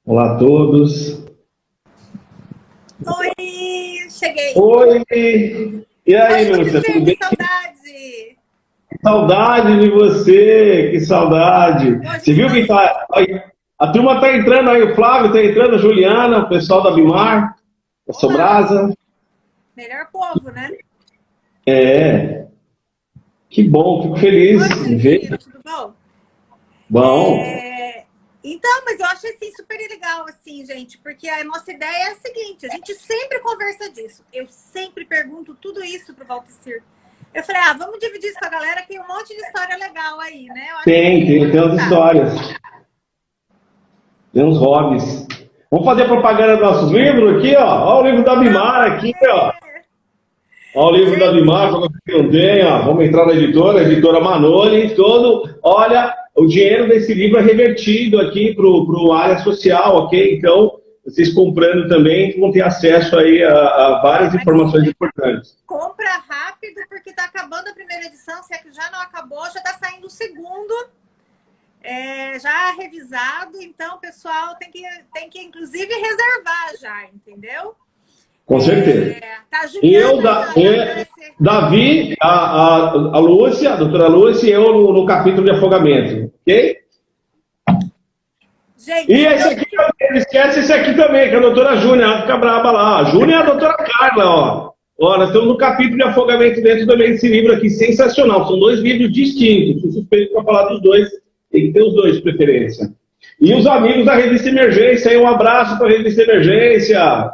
Olá a todos. Oi, cheguei. Oi! E aí, Oi, Lúcia, tudo bem? que saudade. Que saudade de você, que saudade. Hoje Você que viu nós... quem tá aí? A turma tá entrando aí, o Flávio tá entrando, a Juliana, o pessoal da Bimar, da Oba, Sobrasa. melhor povo, né? É, que bom, fico feliz Oi, de ver. Celestino, tudo bom? Bom, Então, mas eu acho assim super legal, assim, gente, porque a nossa ideia é a seguinte, a gente sempre conversa disso. Eu sempre pergunto tudo isso pro Valtecir. Eu falei, vamos dividir isso com a galera, que tem um monte de história legal aí, né? Eu acho que tem umas histórias, tem uns hobbies. Vamos fazer propaganda dos nossos livros aqui, ó. Ó o livro da Bimar aqui, ó. Olha o livro da Bimar, para você que não tem, ó. Vamos entrar na editora, a editora Manoli, todo. Olha, o dinheiro desse livro é revertido aqui para o área social, ok? Então, vocês comprando também vão ter acesso aí a várias informações importantes. Compra rápido, porque está acabando a primeira edição, se é que já não acabou, já está saindo o segundo, já revisado, então o pessoal tem que inclusive reservar já, entendeu? Com certeza. Tá E eu, Davi, a Lúcia, a doutora Lúcia, e eu no capítulo de afogamento, ok? Gente, e esse aqui, não esquece esse aqui também, que é a doutora Júnia, ela fica brava lá. A Júnia é a doutora Carla, ó. Ó, nós estamos no capítulo de afogamento dentro também desse livro aqui, sensacional. São dois livros distintos. Sou suspeito para falar dos dois, tem que ter os dois de preferência. E os amigos da Revista Emergência, aí um abraço para a Revista Emergência.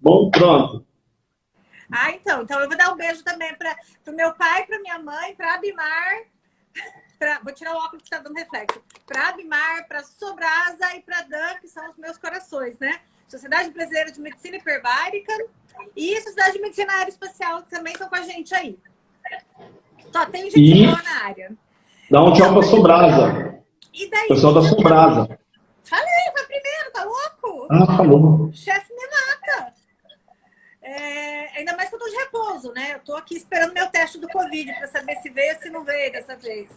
Bom, pronto. Então eu vou dar um beijo também para o meu pai, para minha mãe, para a Bimar, vou tirar o óculos que está dando reflexo, para a Bimar, para a Sobrasa e para a Dan, que são os meus corações, né? Sociedade Brasileira de Medicina Hiperbárica e Sociedade de Medicina Aeroespacial, que também estão com a gente aí. Só tem gente boa na área. Dá um tchau para a Sobrasa. E daí? Pessoal da Sobrasa. Falei, foi primeiro, tá louco? Falou. Chefe me mata. Ainda mais que eu tô de repouso, né? Eu tô aqui esperando meu teste do Covid para saber se veio ou se não veio dessa vez.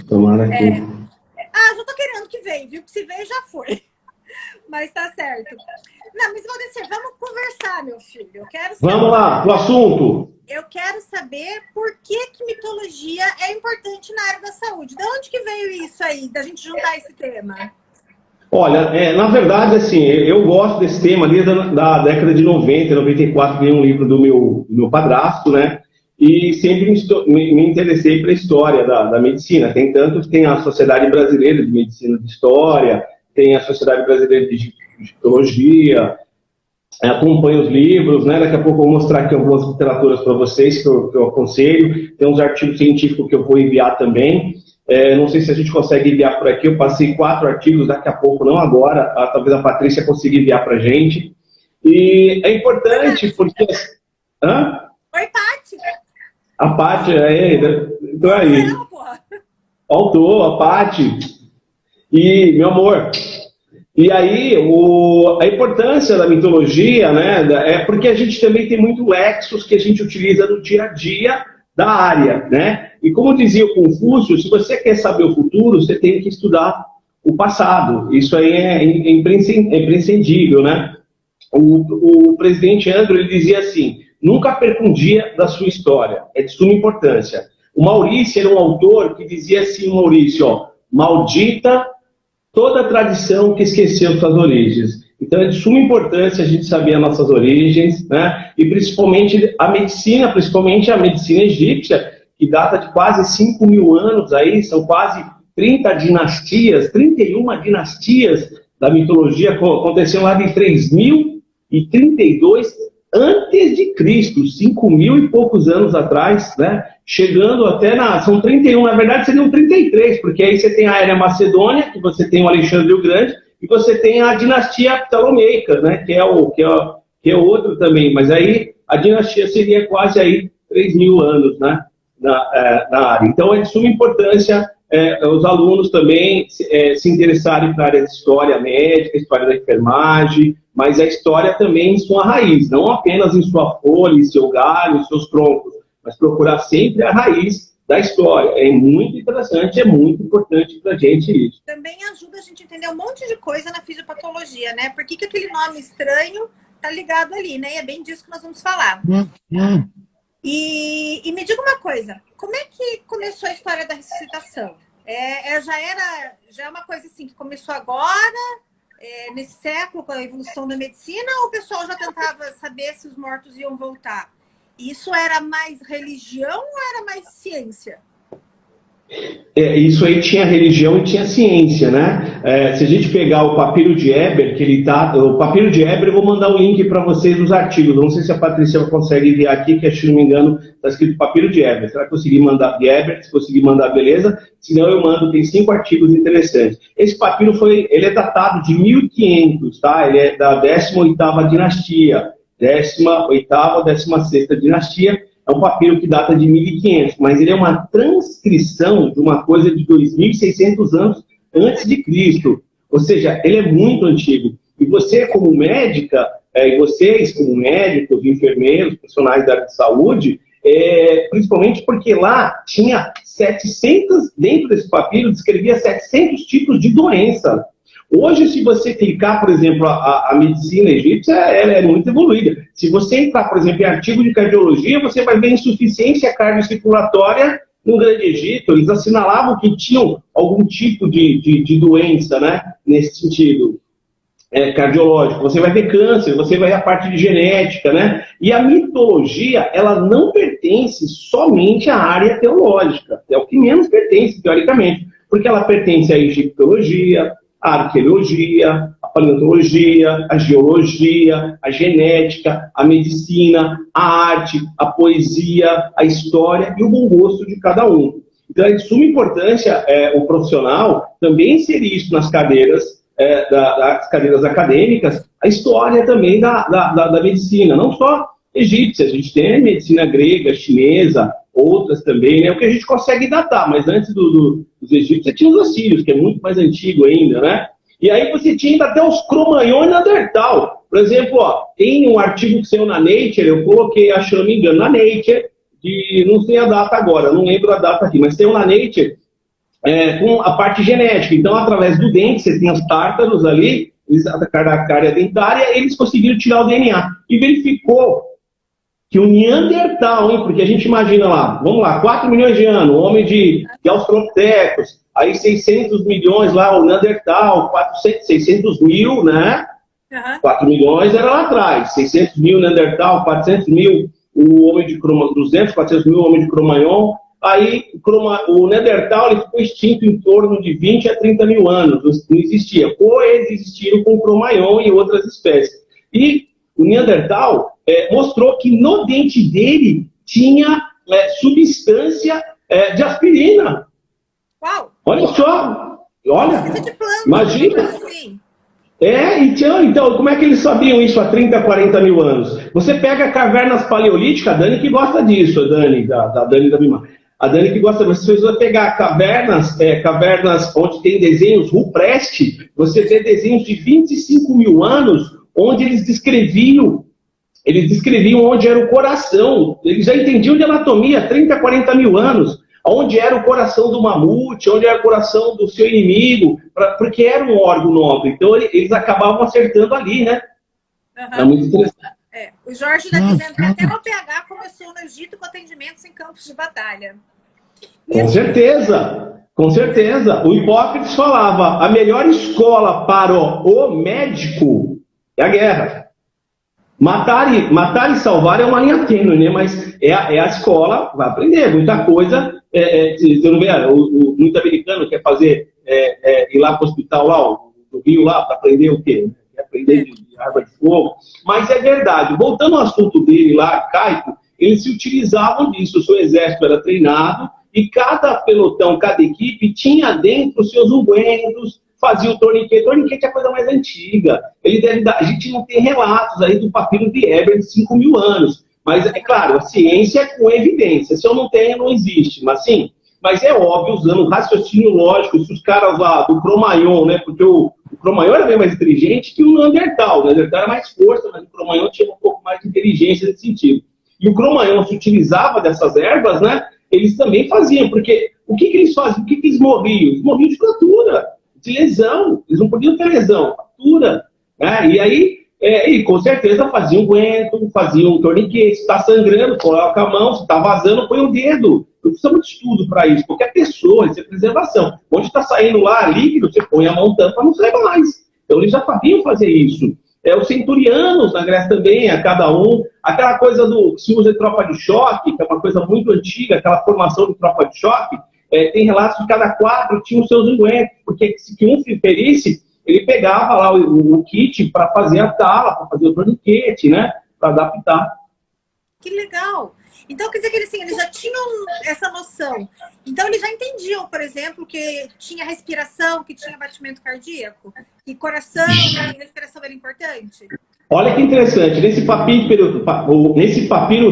Tomara que... já tô querendo que venha, viu? Que se veio já foi. Mas tá certo. Não, mas Valdecir, vamos conversar, meu filho. Eu quero saber... Vamos lá, pro assunto. Eu quero saber por que mitologia é importante na área da saúde. De onde que veio isso aí, da gente juntar esse tema? Olha, na verdade, assim, eu gosto desse tema desde da década de 90, 94, ganhei um livro do meu padrasto, né? E sempre me interessei pela história da medicina. Tem a Sociedade Brasileira de Medicina de História, tem a Sociedade Brasileira de Giptologia, acompanho os livros, né? Daqui a pouco eu vou mostrar aqui algumas literaturas para vocês que eu aconselho. Tem uns artigos científicos que eu vou enviar também. Não sei se a gente consegue enviar por aqui, eu passei 4 artigos, daqui a pouco, não agora, talvez a Patrícia consiga enviar para a gente. E é importante porque... Oi, Paty! A Paty, então aí. Faltou, a Paty. E, meu amor, e aí a importância da mitologia, né, é porque a gente também tem muito lexos que a gente utiliza no dia a dia da área, né? E como dizia o Confúcio, se você quer saber o futuro, você tem que estudar o passado. Isso aí é imprescindível, né? O presidente Andrew, ele dizia assim, nunca perca um dia da sua história, é de suma importância. O Maurício era um autor que dizia assim, Maurício, ó, maldita toda a tradição que esqueceu suas origens. Então é de suma importância a gente saber as nossas origens, né? E principalmente a medicina egípcia, que data de quase 5 mil anos aí, são quase 30 dinastias, 31 dinastias da mitologia, aconteceu lá de 3032 antes de Cristo, 5 mil e poucos anos atrás, né? Chegando até são 31, na verdade seriam 33, porque aí você tem a Era Macedônia, que você tem o Alexandre o Grande, e você tem a dinastia Ptolomeica, né? Que é outro também, mas aí a dinastia seria quase aí 3 mil anos, né? Na área. Então é de suma importância os alunos também se interessarem para a área de história médica, história da enfermagem, mas a história também em sua raiz, não apenas em sua folha, em seu galho, em seus troncos, mas procurar sempre a raiz da história. É muito interessante, é muito importante para a gente isso. Também ajuda a gente a entender um monte de coisa na fisiopatologia, né? Por que aquele nome estranho tá ligado ali, né? E é bem disso que nós vamos falar. E me diga uma coisa, como é que começou a história da ressuscitação? Já é uma coisa assim que começou agora, nesse século, com a evolução da medicina, ou o pessoal já tentava saber se os mortos iam voltar? Isso era mais religião ou era mais ciência? Isso aí tinha religião e tinha ciência, né? Se a gente pegar o papiro de Eber, o papiro de Eber, eu vou mandar o link para vocês dos artigos. Não sei se a Patrícia consegue enviar aqui, que se não me engano está escrito papiro de Eber. Será que eu consegui mandar de Eber? Se conseguir mandar, beleza. Se não, eu mando, tem 5 artigos interessantes. Esse papiro ele é datado de 1500, tá? Ele é da 18ª dinastia, 18ª, 16ª dinastia. É um papiro que data de 1500, mas ele é uma transcrição de uma coisa de 2.600 anos antes de Cristo. Ou seja, ele é muito antigo. E você, como médica, e vocês, como médicos, enfermeiros, profissionais da área de saúde, principalmente porque lá tinha 700, dentro desse papiro, descrevia 700 tipos de doença. Hoje, se você clicar, por exemplo, a medicina egípcia, ela é muito evoluída. Se você entrar, por exemplo, em artigo de cardiologia, você vai ver insuficiência cardiocirculatória no Grande Egito. Eles assinalavam que tinham algum tipo de doença, né, nesse sentido cardiológico. Você vai ver câncer, você vai ver a parte de genética, né? E a mitologia, ela não pertence somente à área teológica. É o que menos pertence, teoricamente, porque ela pertence à egiptologia, a arqueologia, a paleontologia, a geologia, a genética, a medicina, a arte, a poesia, a história e o bom gosto de cada um. Então, é de suma importância o profissional também inserir isso nas cadeiras, das cadeiras acadêmicas, a história também da medicina, não só egípcia, a gente tem a medicina grega, chinesa, outras também, né? O que a gente consegue datar, mas antes dos egípcios tinha os assírios, que é muito mais antigo ainda, né? E aí você tinha ainda até os Cro-Magnon e Neandertal. Por exemplo, tem um artigo que saiu na Nature, eu coloquei, acho que não me engano, na Nature, não sei a data agora, não lembro a data aqui, mas tem um na Nature com a parte genética. Então, através do dente, você tem os tártaros ali, a cárie dentária, eles conseguiram tirar o DNA. E verificou que o Neandertal, porque a gente imagina lá, vamos lá, 4 milhões de anos, homem de Australopithecus, aí 600 milhões lá, o Neandertal, 600 mil, né? 4 milhões era lá atrás, 600 mil Neandertal, 400 mil o homem de Cro-Magnon, 200, 400 mil o homem de Cro-Magnon. Aí o Neandertal ele ficou extinto em torno de 20 a 30 mil anos, não existia. Coexistiram com o Cro-Magnon e outras espécies. E o Neandertal mostrou que no dente dele tinha substância de aspirina. Uau! Olha só! Olha! Imagina! Então, como é que eles sabiam isso há 30, 40 mil anos? Você pega cavernas paleolíticas, a Dani que gosta disso, a Dani da Bimar. A Dani que gosta, você vai pegar cavernas onde tem desenhos rupestres, você vê desenhos de 25 mil anos, onde eles descreviam onde era o coração. Eles já entendiam de anatomia há 30, 40 mil anos. Onde era o coração do mamute, onde era o coração do seu inimigo, porque era um órgão nobre. Então, eles acabavam acertando ali, né? É muito interessante. O Jorge está dizendo que até no PH começou no Egito com atendimentos em campos de batalha. Com certeza, com certeza. O Hipócrates falava, a melhor escola para o médico é a guerra. Matar e salvar é uma linha tênue, né? Mas é a escola, vai aprender muita coisa. Você não vê, muito americano quer fazer, ir lá para o hospital, lá, do Rio, lá, para aprender o quê? Quer aprender de arma de fogo. Mas é verdade. Voltando ao assunto dele lá, arcaico, eles se utilizavam disso. O seu exército era treinado e cada pelotão, cada equipe tinha dentro os seus ungüentos, fazia o torniquete. Torniquete é a coisa mais antiga. A gente não tem relatos aí do papiro de Eber de 5 mil anos. Mas, é claro, a ciência é com evidência. Se eu não tenho, não existe. Mas é óbvio, usando um raciocínio lógico, se os caras lá do Cro-Magnon, né? Porque o Cro-Magnon era bem mais inteligente que o Neandertal. O Neandertal era mais força, mas o Cro-Magnon tinha um pouco mais de inteligência nesse sentido. E o Cro-Magnon se utilizava dessas ervas, né? eles também faziam, porque o que eles faziam? O que eles morriam? Eles morriam de fratura, de lesão, eles não podiam ter lesão, fratura, né? E aí, e com certeza faziam guento, faziam torniquete, se está sangrando, coloca a mão, se está vazando, põe o dedo. Não precisa muito estudo para isso, qualquer pessoa, isso é preservação. Onde está saindo lá líquido, você põe a mão tampa, não sai mais. Então eles já sabiam fazer isso. Os centurianos na Grécia também, a cada um. Aquela coisa do que se usa em tropa de choque, que é uma coisa muito antiga, aquela formação de tropa de choque, tem relatos de cada quadro tinha os seus ungüentos, porque se um ferisse, ele pegava lá o kit para fazer a tala, para fazer o torniquete, né? Para adaptar. Que legal! Então, quer dizer que eles já tinham essa noção. Então, eles já entendiam, por exemplo, que tinha respiração, que tinha batimento cardíaco, que coração e respiração era importante. Olha que interessante, nesse papiro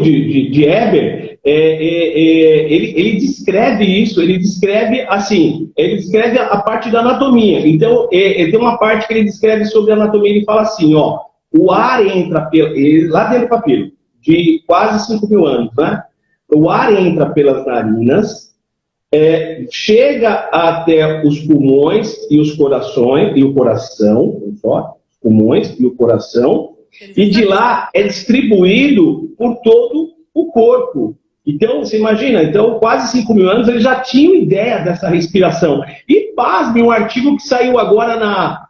de Eber, ele descreve isso, ele descreve assim, ele descreve a parte da anatomia. Então, tem uma parte que ele descreve sobre a anatomia, ele fala assim, ó, o ar entra lá dentro do papiro, de quase 5 mil anos, né? O ar entra pelas narinas, chega até os pulmões e os corações, e o coração, só, os pulmões e o coração, e de lá é distribuído por todo o corpo. Então, você imagina, então, quase 5 mil anos eles já tinham ideia dessa respiração. E, pasme, um artigo que saiu agora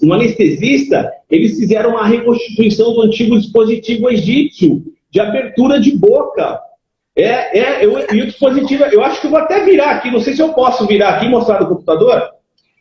no anestesista, eles fizeram uma reconstituição do antigo dispositivo egípcio, de abertura de boca. E o dispositivo, eu acho que eu vou até virar aqui, não sei se eu posso virar aqui e mostrar no computador.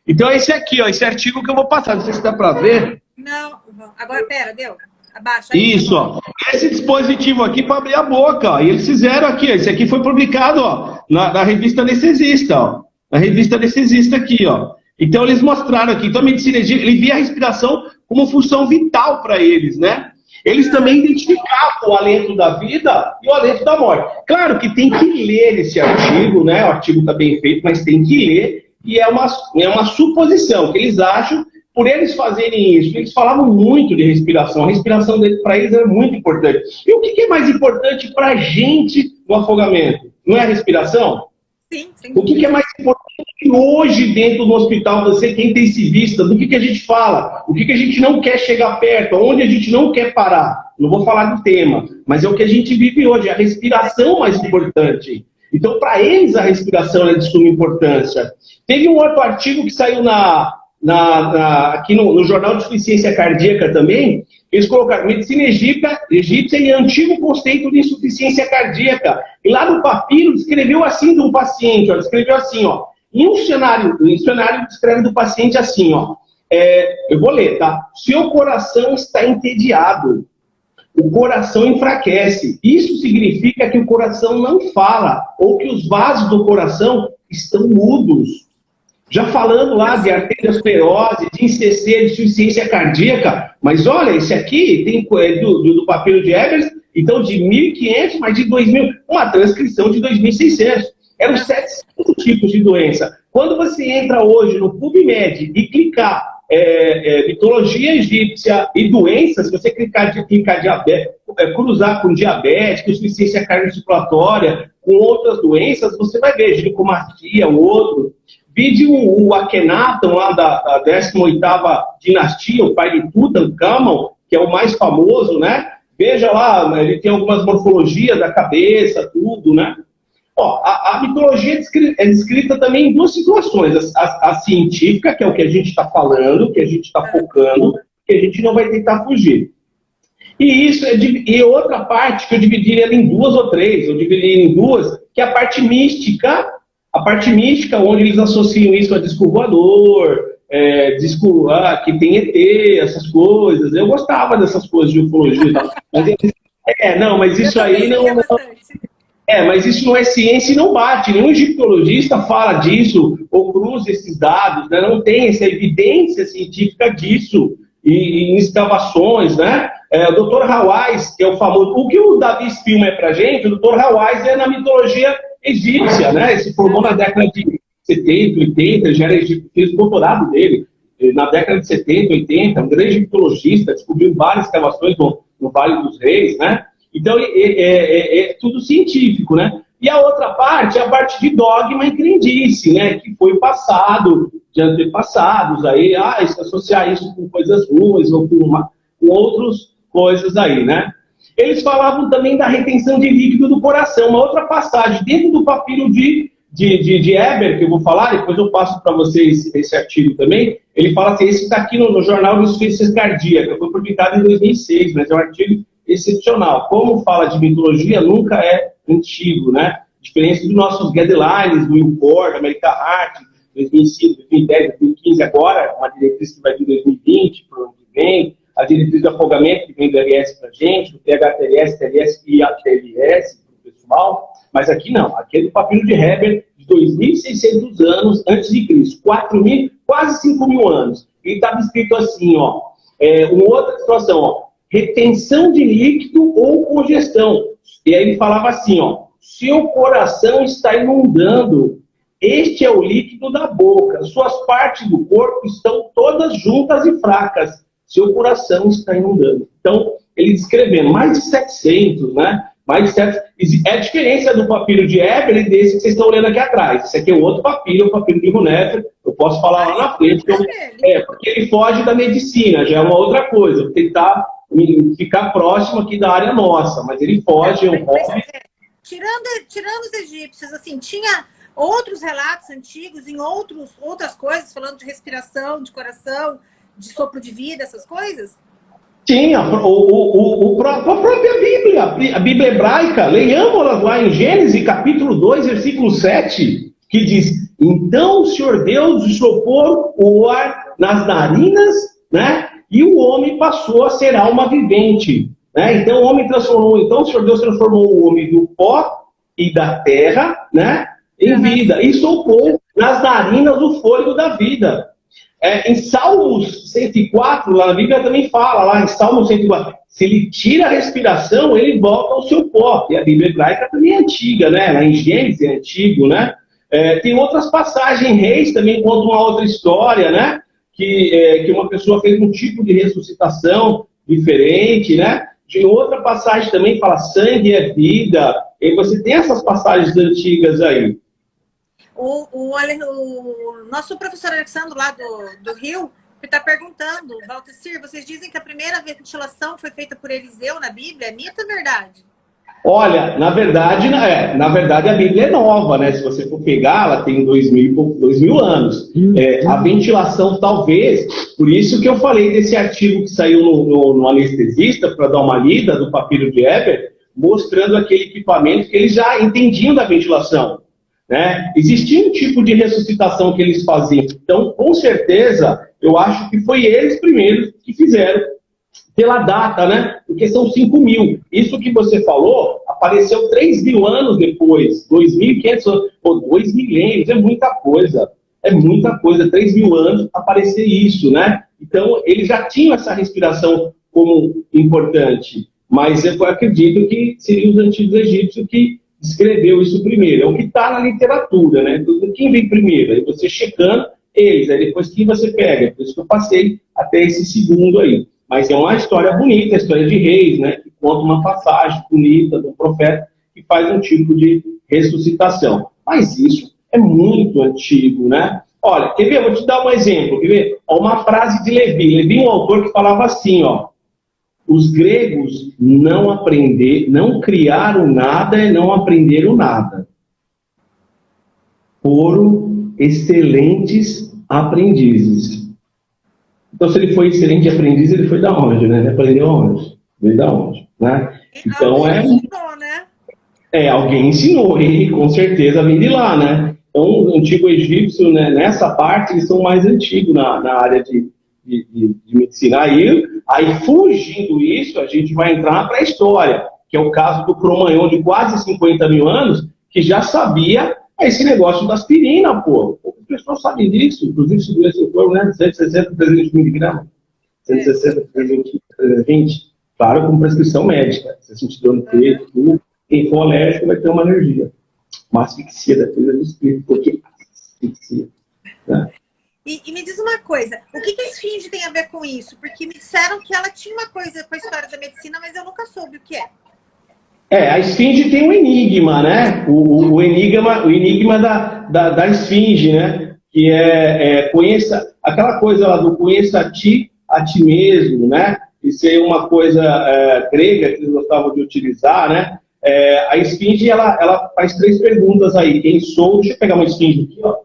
Então é esse aqui, ó, esse artigo que eu vou passar, não sei se dá para ver. Não, agora pera, deu? Abaixa. Aí. Isso, ó. Esse dispositivo aqui para abrir a boca, ó. E eles fizeram aqui, ó. Esse aqui foi publicado, ó, na revista Anestesista, ó. Na revista Anestesista aqui, ó. Então eles mostraram aqui, então a medicina egípcia, ele via a respiração como função vital para eles, né? Eles também identificavam o alento da vida e o alento da morte. Claro que tem que ler esse artigo, né? O artigo está bem feito, mas tem que ler, e é uma suposição que eles acham, por eles fazerem isso. Eles falavam muito de respiração, a respiração para eles é muito importante. E o que é mais importante para a gente no afogamento? Não é a respiração? Sim, sim. O que é mais importante hoje dentro do hospital, você que é intensivista, do que a gente fala, o que a gente não quer chegar perto, onde a gente não quer parar? Não vou falar do tema, mas é o que a gente vive hoje, a respiração mais importante. Então, para eles, a respiração é de suma importância. Teve um outro artigo que saiu aqui no Jornal de Insuficiência Cardíaca também. Eles colocaram medicina egípcia e antigo conceito de insuficiência cardíaca. E lá no papiro descreveu assim de um paciente, ó, descreveu assim, ó. Em um cenário descreve do paciente assim, ó. Eu vou ler, tá? Seu coração está entediado. O coração enfraquece. Isso significa que o coração não fala, ou que os vasos do coração estão mudos. Já falando lá de arteriosclerose, de ICC, de insuficiência cardíaca, mas olha, esse aqui tem do papiro de Ebers, então de 1.500, mas de 2.000, uma transcrição de 2.600. Eram 700 tipos de doença. Quando você entra hoje no PubMed e clicar mitologia egípcia e doenças, se você clicar diabetes, cruzar com diabetes, com insuficiência cardiorrespiratória, com outras doenças, você vai ver ginecomastia, o outro. Vide o Akhenaton, lá da 18ª dinastia, o pai de Tutankhamon, que é o mais famoso, né? Veja lá, ele tem algumas morfologias da cabeça, tudo, né? Ó, a mitologia é descrita também em duas situações. A científica, que é o que a gente está falando, que a gente está focando, que a gente não vai tentar fugir. E outra parte que eu dividiria em duas ou três, eu dividiria em duas, que é a parte mística. A parte mística, onde eles associam isso a disco voador, que tem ET, essas coisas. Eu gostava dessas coisas de ufologia e tal. Mas isso aí não... mas isso não é ciência e não bate. Nenhum egiptologista fala disso ou cruza esses dados, né? Não tem essa evidência científica disso em escavações, né? O Dr. Hawaii, que é o famoso... O que o Davi Spillman é pra gente, o Dr. Hawaii é na mitologia egípcia, né? Ele se formou na década de 70, 80, já era egípcio, fez o doutorado dele na década de 70, 80, um grande egiptologista, descobriu várias escavações no Vale dos Reis, né? Então, é tudo científico, né? E a outra parte é a parte de dogma e crendice, né? Que foi passado de antepassados, aí, associar isso com coisas ruins ou com outras coisas aí, né? Eles falavam também da retenção de líquido do coração. Uma outra passagem dentro do papiro de Eber, que eu vou falar, depois eu passo para vocês esse artigo também. Ele fala assim, esse está aqui no Jornal de Insuficiência Cardíaca, foi publicado em 2006, mas é um artigo excepcional. Como fala de mitologia, nunca é antigo, né? Diferente dos nossos guidelines, do INCOR, da America Heart, 2005, 2010, 2015, agora, uma diretriz que vai vir em 2020, para o ano que vem, a diretriz do afogamento que vem do RS para a gente, o THTLS, TLS e a TLS para o pessoal, mas aqui não, aqui é do papiro de Heber, de 2.600 anos antes de Cristo, 4.000, quase 5.000 anos. E estava escrito assim, ó, uma outra situação, ó, retenção de líquido ou congestão. E aí ele falava assim, ó, seu coração está inundando, este é o líquido da boca, suas partes do corpo estão todas juntas e fracas, seu coração está inundando. Então, ele descrevendo mais de 700, né? Mais de 700. É a diferença do papiro de Eber e desse que vocês estão olhando aqui atrás. Esse aqui é outro papiro, o papiro de Runefer. Eu posso falar lá na frente. Porque ele foge da medicina, já é uma outra coisa. Vou tentar ficar próximo aqui da área nossa, mas ele foge. Tirando os egípcios, assim, tinha outros relatos antigos em outras coisas, falando de respiração, de coração, de sopro de vida, essas coisas? Sim, a própria Bíblia, a Bíblia hebraica, leiamos lá em Gênesis, capítulo 2, versículo 7, que diz, então o Senhor Deus soprou o ar nas narinas, né? E o homem passou a ser alma vivente, né? Então o Senhor Deus transformou o homem do pó e da terra, né? Em vida, e soprou nas narinas o fôlego da vida. Em Salmos 104, lá na Bíblia também fala, lá em Salmos 104, se ele tira a respiração, ele volta ao seu pó. E a Bíblia hebraica também é antiga, né? Lá em Gênesis é antigo, né? Tem outras passagens em Reis também contam uma outra história, né? Que uma pessoa fez um tipo de ressuscitação diferente, né? De outra passagem também fala sangue é vida. E você tem essas passagens antigas aí. O nosso professor Alexandre, lá do Rio, está perguntando, Valtecir, vocês dizem que a primeira ventilação foi feita por Eliseu na Bíblia? É mito ou verdade? Olha, na verdade a Bíblia é nova, né? Se você for pegar, ela tem 2.000 anos. A ventilação, talvez, por isso que eu falei desse artigo que saiu no Anestesista, para dar uma lida, do papiro de Eber, mostrando aquele equipamento que eles já entendiam da ventilação. Né? Existia um tipo de ressuscitação que eles faziam. Então, com certeza, eu acho que foi eles primeiros que fizeram pela data, né? Porque são 5.000. Isso que você falou apareceu 3.000 anos depois, 2.500 anos, 2 milênios, é muita coisa. É muita coisa, 3.000 anos aparecer isso, né? Então, eles já tinham essa respiração como importante. Mas eu acredito que seriam os antigos egípcios que escreveu isso primeiro. É o que está na literatura, né? Quem vem primeiro? Aí você checando eles, aí depois quem você pega. Por isso que eu passei até esse segundo aí. Mas é uma história bonita, a história de Reis, né? Que conta uma passagem bonita do profeta que faz um tipo de ressuscitação. Mas isso é muito antigo, né? Olha, quer ver? Vou te dar um exemplo. Quer ver? Uma frase de Levi. Levi é um autor que falava assim, ó. Os gregos não criaram nada e não aprenderam nada. Foram excelentes aprendizes. Então, se ele foi excelente aprendiz, ele foi da onde, né? Ele aprendeu onde? Veio da onde, né? Então, alguém ensinou, né? Alguém ensinou, e com certeza vem de lá, né? Então, o antigo egípcio, né, nessa parte, eles são mais antigos na área de medicina. Aí, fugindo isso, a gente vai entrar na pré-história, que é o caso do Cro-Magnon de quase 50.000 anos, que já sabia esse negócio da aspirina, pô. As pessoas sabem disso, inclusive se doer seu corpo, né? 160, 300 miligramas. 160, 320. Claro, com prescrição médica. Se sentir dor no peito, tudo. Quem for alérgico vai ter uma alergia. Uma asfixia da coisa do espírito, porque asfixia. Né? E me diz uma coisa, o que a esfinge tem a ver com isso? Porque me disseram que ela tinha uma coisa com a história da medicina, mas eu nunca soube o que é. A esfinge tem um enigma, né? O enigma da esfinge, né? Que conheça, aquela coisa lá do conheça a ti mesmo, né? Isso é uma coisa grega que eles gostavam de utilizar, né? A esfinge, ela faz 3 perguntas aí. Quem sou? Deixa eu pegar uma esfinge aqui, ó.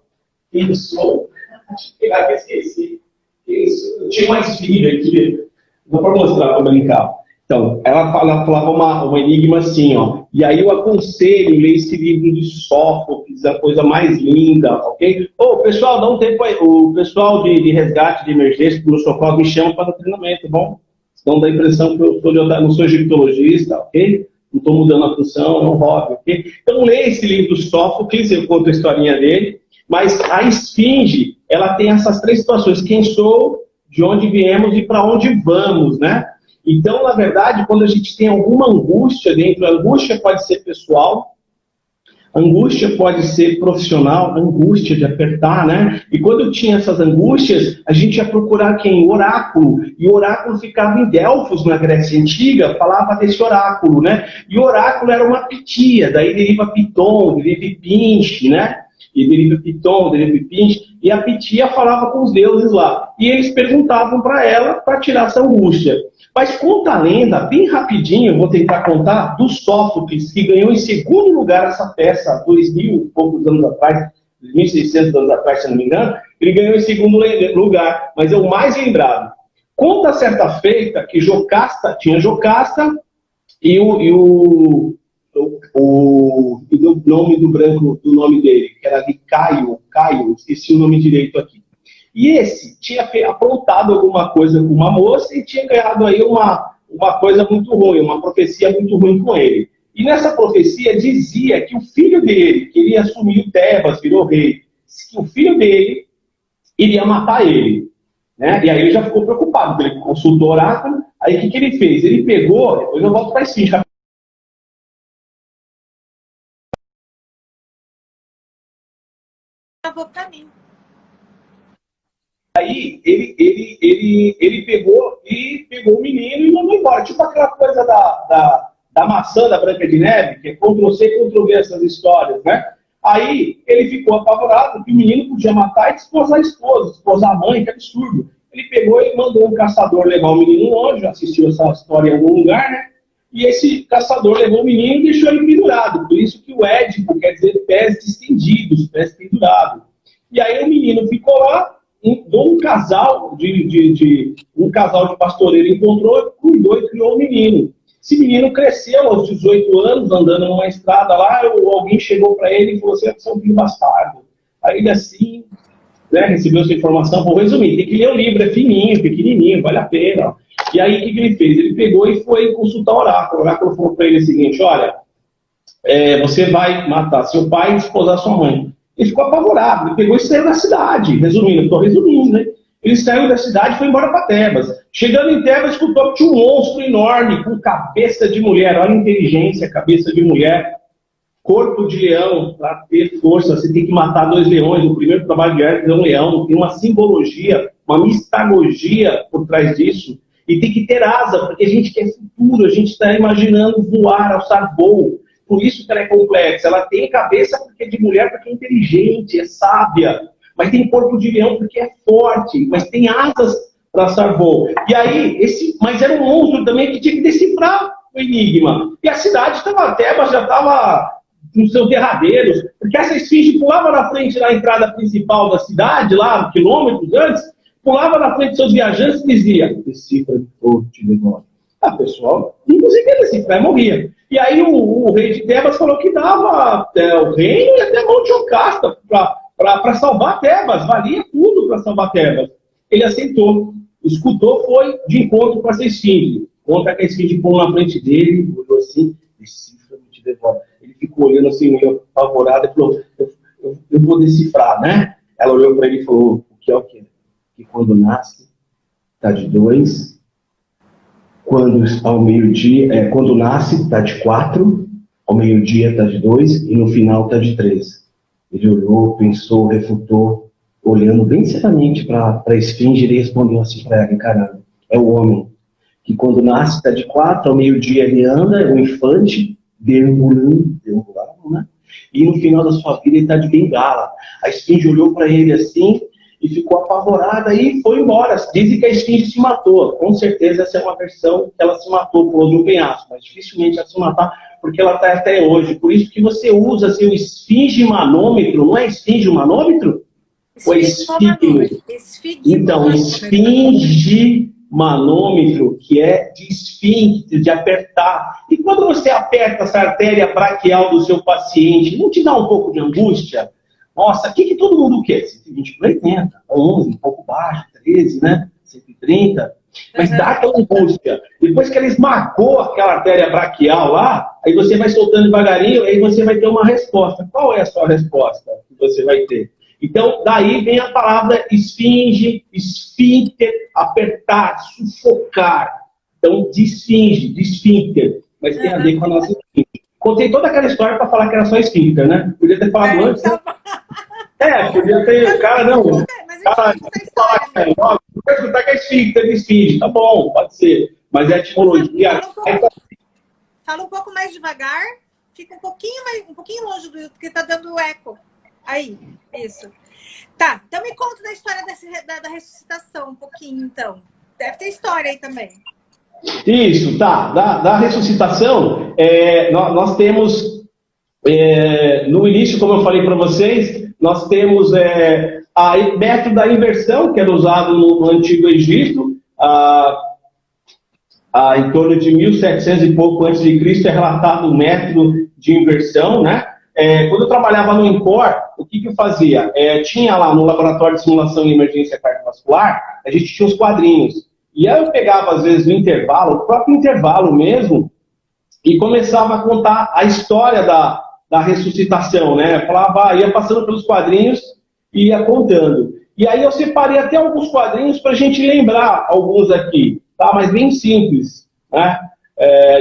Quem sou? Deixa eu pegar que eu esqueci. Quem sou? Eu tinha uma esfinge aqui. Vou para mostrar para brincar. Então, ela falava um enigma assim, ó. E aí eu aconselho ler esse livro de Sófocles, a coisa mais linda, ok? Pessoal, dá um tempo aí. O pessoal de resgate, de emergência, do socorro, me chama para o treinamento, tá bom? Não dá a impressão que eu não sou egiptologista, ok? Não estou mudando a função, é um hobby, ok? Então, leia esse livro do Sófocles, eu conto a historinha dele, mas a esfinge, ela tem essas 3 situações. Quem sou, de onde viemos e para onde vamos, né? Então, na verdade, quando a gente tem alguma angústia dentro, a angústia pode ser pessoal, angústia pode ser profissional, angústia de apertar, né? E quando eu tinha essas angústias, a gente ia procurar quem? O oráculo. E o oráculo ficava em Delfos, na Grécia Antiga, falava desse oráculo, né? E o oráculo era uma pitia, daí deriva Piton, deriva Pinche, né? E deriva Piton, deriva Pinche, e a pitia falava com os deuses lá. E eles perguntavam para ela para tirar essa angústia. Mas conta a lenda, bem rapidinho, eu vou tentar contar, do Sófocles, que ganhou em segundo lugar essa peça, 2.000 e poucos anos atrás, 2.600 anos atrás, se não me engano, ele ganhou em segundo lugar, mas é o mais lembrado. Conta certa feita que tinha Jocasta e o nome do branco, do nome dele, que era de Caio, esqueci o nome direito aqui. E esse tinha aprontado alguma coisa com uma moça e tinha ganhado aí uma coisa muito ruim, uma profecia muito ruim com ele. E nessa profecia dizia que o filho dele, que iria assumir o Tebas, virou rei, que o filho dele iria matar ele. Né? E aí ele já ficou preocupado, porque ele consultou o oráculo, aí o que ele fez? Ele pegou, depois eu volto para esse vídeo. Para mim. Aí ele pegou o menino e mandou embora. Tipo aquela coisa da maçã da Branca de Neve, que é Ctrl-C, Ctrl-V essas histórias, né? Aí ele ficou apavorado que o menino podia matar e desposar a esposa, desposar a mãe, que absurdo. Ele pegou e mandou um caçador levar o menino longe, assistiu essa história em algum lugar, né? E esse caçador levou o menino e deixou ele pendurado. Por isso que o Édipo quer dizer pés estendidos, pés pendurados. E aí o menino ficou lá, um casal de pastoreiro encontrou, cuidou e criou o menino. Esse menino cresceu aos 18 anos, andando numa estrada lá, alguém chegou para ele e falou assim, você é um filho bastardo. Aí ele assim, né, recebeu essa informação, vou resumir, tem que ler o livro, é fininho, pequenininho, vale a pena. E aí o que ele fez? Ele pegou e foi consultar o oráculo. O oráculo falou para ele o seguinte, olha, você vai matar seu pai e desposar sua mãe. Ele ficou apavorado, ele pegou e saiu da cidade. Resumindo, estou resumindo, né? Ele saiu da cidade e foi embora para Tebas. Chegando em Tebas, escutou que tinha um monstro enorme, com cabeça de mulher. Olha a inteligência, cabeça de mulher. Corpo de leão, para ter força, você tem que matar 2 leões. O primeiro trabalho de Hércules é um leão. Tem uma simbologia, uma mistagogia por trás disso. E tem que ter asa, porque a gente quer futuro, a gente está imaginando voar, alçar voo. Por isso que ela é complexa. Ela tem cabeça porque é de mulher, porque é inteligente, é sábia. Mas tem corpo de leão porque é forte. Mas tem asas para alçar voo. E aí, mas era um monstro também que tinha que decifrar o enigma. E a cidade estava, Tebas já estava nos seus derradeiros. Porque essa esfinge pulava na frente da entrada principal da cidade, lá, quilômetros antes, pulava na frente dos seus viajantes e dizia, decifra ou te devora. Pessoal, não conseguia decifrar, morria. E aí o rei de Tebas falou que dava o reino e até a mão de Jocasta para salvar Tebas, valia tudo para salvar Tebas. Ele aceitou, escutou, foi de encontro com essa esfinge. Conta que a esfinge pôs na frente dele, olhou assim, decifra, não te devora. Ele ficou olhando assim, meio apavorado, e falou, eu vou decifrar, né? Ela olhou para ele e falou, o que é o quê? Que quando nasce, está de 2, quando ao meio-dia, quando nasce, está de 4, ao meio-dia está de 2 e no final está de 3. Ele olhou, pensou, refutou, olhando bem seriamente para a esfinge, ele respondeu assim para ela, encarando, é o homem, que quando nasce está de 4, ao meio-dia ele anda, é um infante, deambulavam, né? E no final da sua vida ele está de bengala. A esfinge olhou para ele assim e ficou apavorada e foi embora. Dizem que a esfinge se matou. Com certeza essa é uma versão que ela se matou por um penhasco, mas dificilmente ela se matar porque ela está até hoje. Por isso que você usa assim, o esfinge manômetro. Não é esfinge manômetro? Ou é esfigmo? Então, esfinge manômetro, que é de esfíncter, de apertar. E quando você aperta essa artéria braquial do seu paciente, não te dá um pouco de angústia? Nossa, o que todo mundo quer? 120 por 80, 11, um pouco baixo, 13, né? 130. Mas dá aquela angústia. Depois que ela esmagou aquela artéria braquial lá, aí você vai soltando devagarinho, aí você vai ter uma resposta. Qual é a sua resposta que você vai ter? Então, daí vem a palavra esfinge, esfíncter, apertar, sufocar. Então, de esfinge, de esfíncter. Mas tem a ver com a nossa esfíncter. Contei toda aquela história para falar que era só esfíncter, né? Podia ter falado antes. Podia ter... Cara, não. Cara, não vai escutar que é esfíncter, de esfinge. Tá bom, pode ser. Mas é a etimologia... Fala um pouco mais devagar. Fica um pouquinho longe do YouTube, porque tá dando eco. Aí, isso. Tá, então me conta da história da ressuscitação um pouquinho, então. Deve ter história aí também. Isso, tá. Da ressuscitação, nós temos, no início, como eu falei para vocês, nós temos o método da inversão, que era usado no Antigo Egito, em torno de 1700 e pouco antes de Cristo, é relatado o método de inversão, né? Quando eu trabalhava no INCOR, o que eu fazia? Tinha lá no laboratório de simulação e emergência cardiovascular, a gente tinha os quadrinhos. E aí eu pegava, às vezes, no intervalo, o próprio intervalo mesmo, e começava a contar a história da ressuscitação, né? Eu falava, ia passando pelos quadrinhos e ia contando. E aí eu separei até alguns quadrinhos para a gente lembrar alguns aqui, tá? Mas bem simples, né?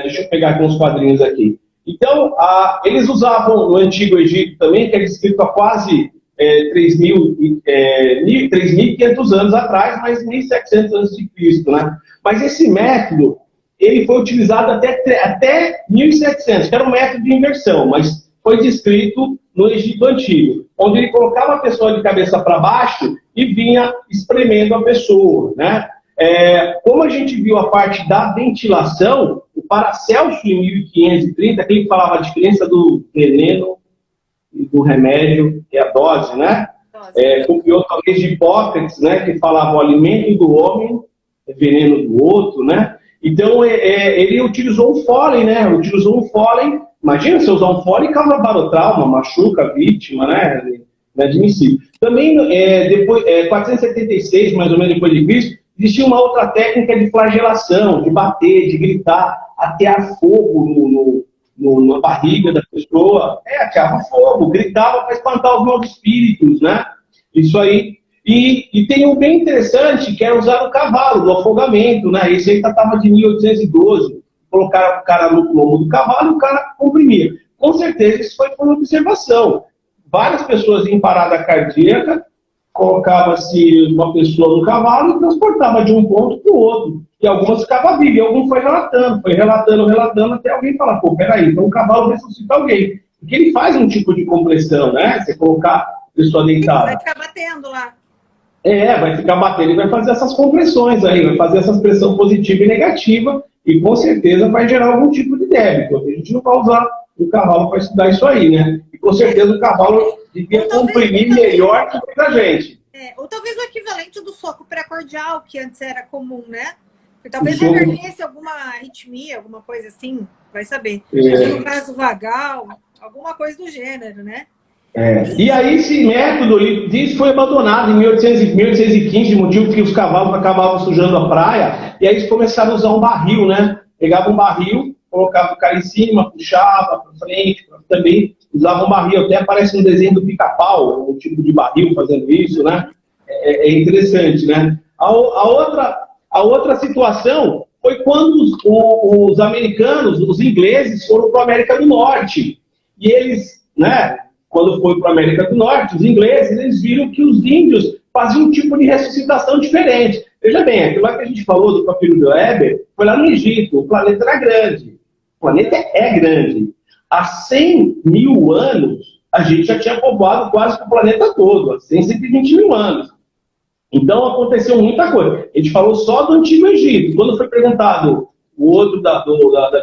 Deixa eu pegar aqui uns quadrinhos aqui. Então, eles usavam no Antigo Egito também, que era escrito há quase 3.500 anos atrás, mas 1.700 antes de Cristo, né? Mas esse método, ele foi utilizado até 1.700, que era um método de inversão, mas foi descrito no Egito Antigo, onde ele colocava a pessoa de cabeça para baixo e vinha espremendo a pessoa, né? Como a gente viu a parte da ventilação, o Paracelso, em 1530, aquele que falava a diferença do veneno e do remédio, que é a dose, né? Copiou talvez de Hipócrates, né? Que falava o alimento do homem é veneno do outro, né? Então, ele utilizou o fôlei, né? Utilizou o fôlei. Imagina você usar um fôlei e causa barotrauma, machuca a vítima, né? Inadmissível. Também, depois, 476, mais ou menos depois de Cristo, existia uma outra técnica de flagelação, de bater, de gritar, atear fogo na barriga da pessoa. Ateava fogo, gritava para espantar os maus espíritos, né? Isso aí. E tem um bem interessante, que é usar o cavalo, do afogamento, né? Esse aí tratava de 1812. Colocaram o cara no lombo do cavalo e o cara comprimia. Com certeza isso foi por observação. Várias pessoas em parada cardíaca, colocava-se uma pessoa no cavalo e transportava de um ponto para o outro. E algumas ficavam vivas, e alguns foi relatando, até alguém falar, pô, peraí, então o cavalo ressuscita alguém. Porque ele faz um tipo de compressão, né? Você colocar a pessoa deitada. Vai ficar batendo lá. Vai ficar batendo e vai fazer essas compressões aí, vai fazer essa pressão positiva e negativa, e com certeza vai gerar algum tipo de débito. A gente não vai usar o cavalo para estudar isso aí, né? E com certeza o cavalo devia comprimir melhor que muita gente. Ou talvez o equivalente do soco precordial, que antes era comum, né? Porque talvez revertesse alguma arritmia, alguma coisa assim, vai saber. No caso vagal, alguma coisa do gênero, né? E aí esse método foi abandonado em 1815, motivo que os cavalos acabavam sujando a praia, e aí eles começaram a usar um barril, né? Pegava um barril, colocava o cara em cima, puxava para frente, também usava um barril, até aparece um desenho do pica-pau, um tipo de barril fazendo isso, né? É interessante, né? A outra situação foi quando os americanos, os ingleses, foram para a América do Norte. E eles, né, quando foi para a América do Norte, os ingleses, eles viram que os índios faziam um tipo de ressuscitação diferente. Veja bem, aquilo lá que a gente falou do papiro de Weber, foi lá no Egito, o planeta era grande. O planeta é grande. há 100 mil anos, a gente já tinha povoado quase o planeta todo, há 120 mil anos. Então, aconteceu muita coisa. A gente falou só do Antigo Egito. Quando foi perguntado o outro da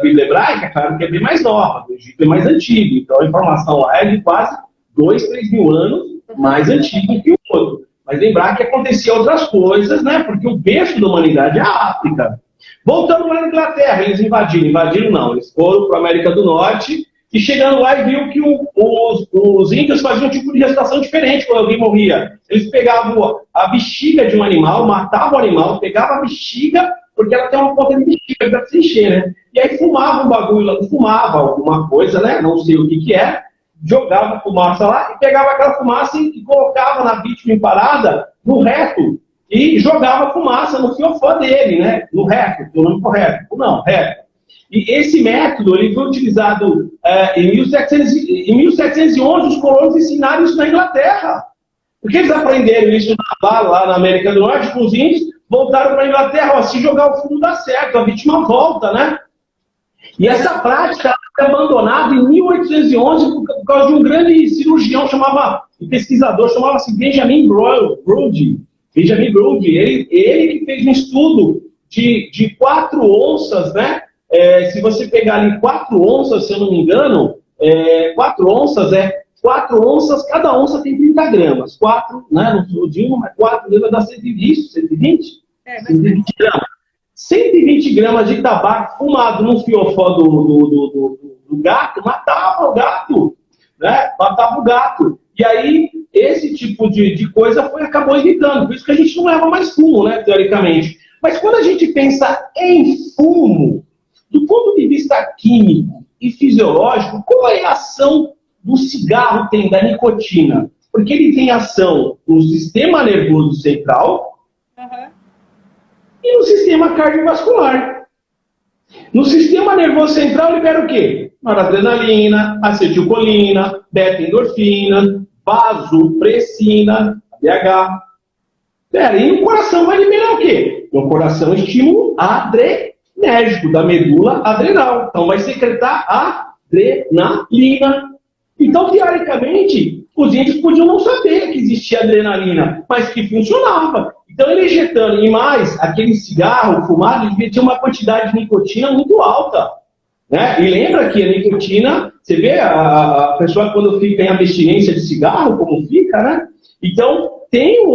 Bíblia Hebraica, claro que é bem mais nova, o Egito é mais antigo. Então, a informação lá é de quase 2, 3 mil anos mais antigo que o outro. Mas lembrar que acontecia outras coisas, né? Porque o berço da humanidade é a África. Voltando lá na Inglaterra, eles invadiram não, eles foram para a América do Norte e chegando lá e viu que os índios faziam um tipo de gestação diferente quando alguém morria. Eles pegavam a bexiga de um animal, matavam o animal, pegavam a bexiga, porque ela tem uma ponta de bexiga para se encher, né? E aí fumavam um bagulho, fumava alguma coisa, né? Não sei o que é, jogava fumaça lá e pegava aquela fumaça e colocava na vítima em parada, no reto, e jogava fumaça no fiofó dele, né? No reto, o nome correto. Não, reto. E esse método ele foi utilizado em 1711, os colonos ensinaram isso na Inglaterra. Porque eles aprenderam isso lá na América do Norte, com os índios, voltaram para a Inglaterra, se jogar o fumo dá certo, a vítima volta, né? E essa prática foi abandonada em 1811 por causa de um grande cirurgião, pesquisador, chamava-se Benjamin Brodie. Benjamin Brodie, ele que fez um estudo de 4 onças, né? Se você pegar ali 4 onças, se eu não me engano, 4 onças, cada onça tem 30 gramas. 4, né? Não sou de uma, mas 4 gramas dá 120, 120? 120 gramas. 120 gramas de tabaco fumado no fiofó do gato, matava o gato, né? Matava o gato. E aí, esse tipo de coisa acabou evitando. Por isso que a gente não leva mais fumo, né? Teoricamente. Mas quando a gente pensa em fumo, do ponto de vista químico e fisiológico, qual é a ação do cigarro tem da nicotina? Porque ele tem ação no sistema nervoso central e no sistema cardiovascular. No sistema nervoso central libera o quê? Noradrenalina, acetilcolina, beta-endorfina, vasopressina, BH. E no coração vai liberar o quê? No coração, estímulo adrenérgico da medula adrenal. Então vai secretar adrenalina. Então, teoricamente, os índios podiam não saber que existia adrenalina, mas que funcionava. Então, ele injetando, e mais, aquele cigarro fumado, ele tinha uma quantidade de nicotina muito alta. Né? E lembra que a nicotina, você vê a pessoa quando fica em abstinência de cigarro, como fica, né? Então, tem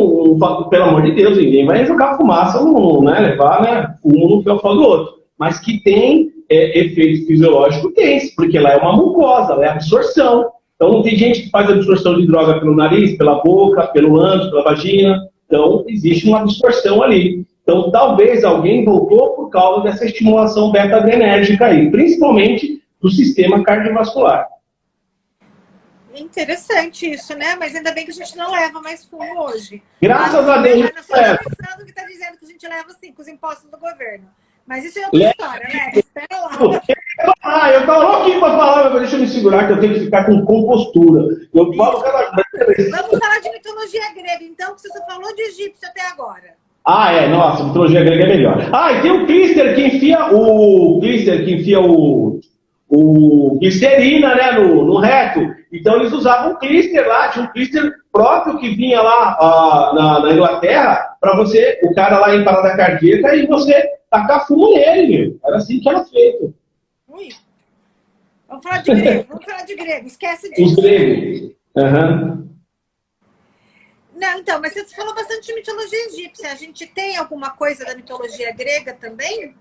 pelo amor de Deus, ninguém vai jogar fumaça, né? Levar, né, fumo no fiofó do outro. Mas que tem efeito fisiológico, tem, porque lá é uma mucosa, lá é absorção. Então, não tem gente que faz absorção de droga pelo nariz, pela boca, pelo ânus, pela vagina. Então, existe uma absorção ali. Então, talvez alguém voltou por causa dessa estimulação beta-adrenérgica aí, principalmente do sistema cardiovascular. Interessante isso, né? Mas ainda bem que a gente não leva mais fumo hoje. Graças a Deus. Não sou pensando que está dizendo que a gente leva sim, com os impostos do governo. Mas isso é outra história, né? Espera lá. Eu tava louquinho para falar, mas deixa eu me segurar que eu tenho que ficar com compostura. Eu falo cada vez. Vamos falar de mitologia grega, então, que você falou de egípcio até agora. Nossa, mitologia grega é melhor. E tem o Clister que enfia o glicerina, né, no reto. Então eles usavam um Clister lá, tinha um Clister próprio que vinha lá na Inglaterra para você, o cara lá em parada cardíaca, e você tacar fumo nele, meu. Era assim que era feito. Ui. Vamos falar de grego, esquece disso. Os gregos. Não, então, mas você falou bastante de mitologia egípcia. A gente tem alguma coisa da mitologia grega também?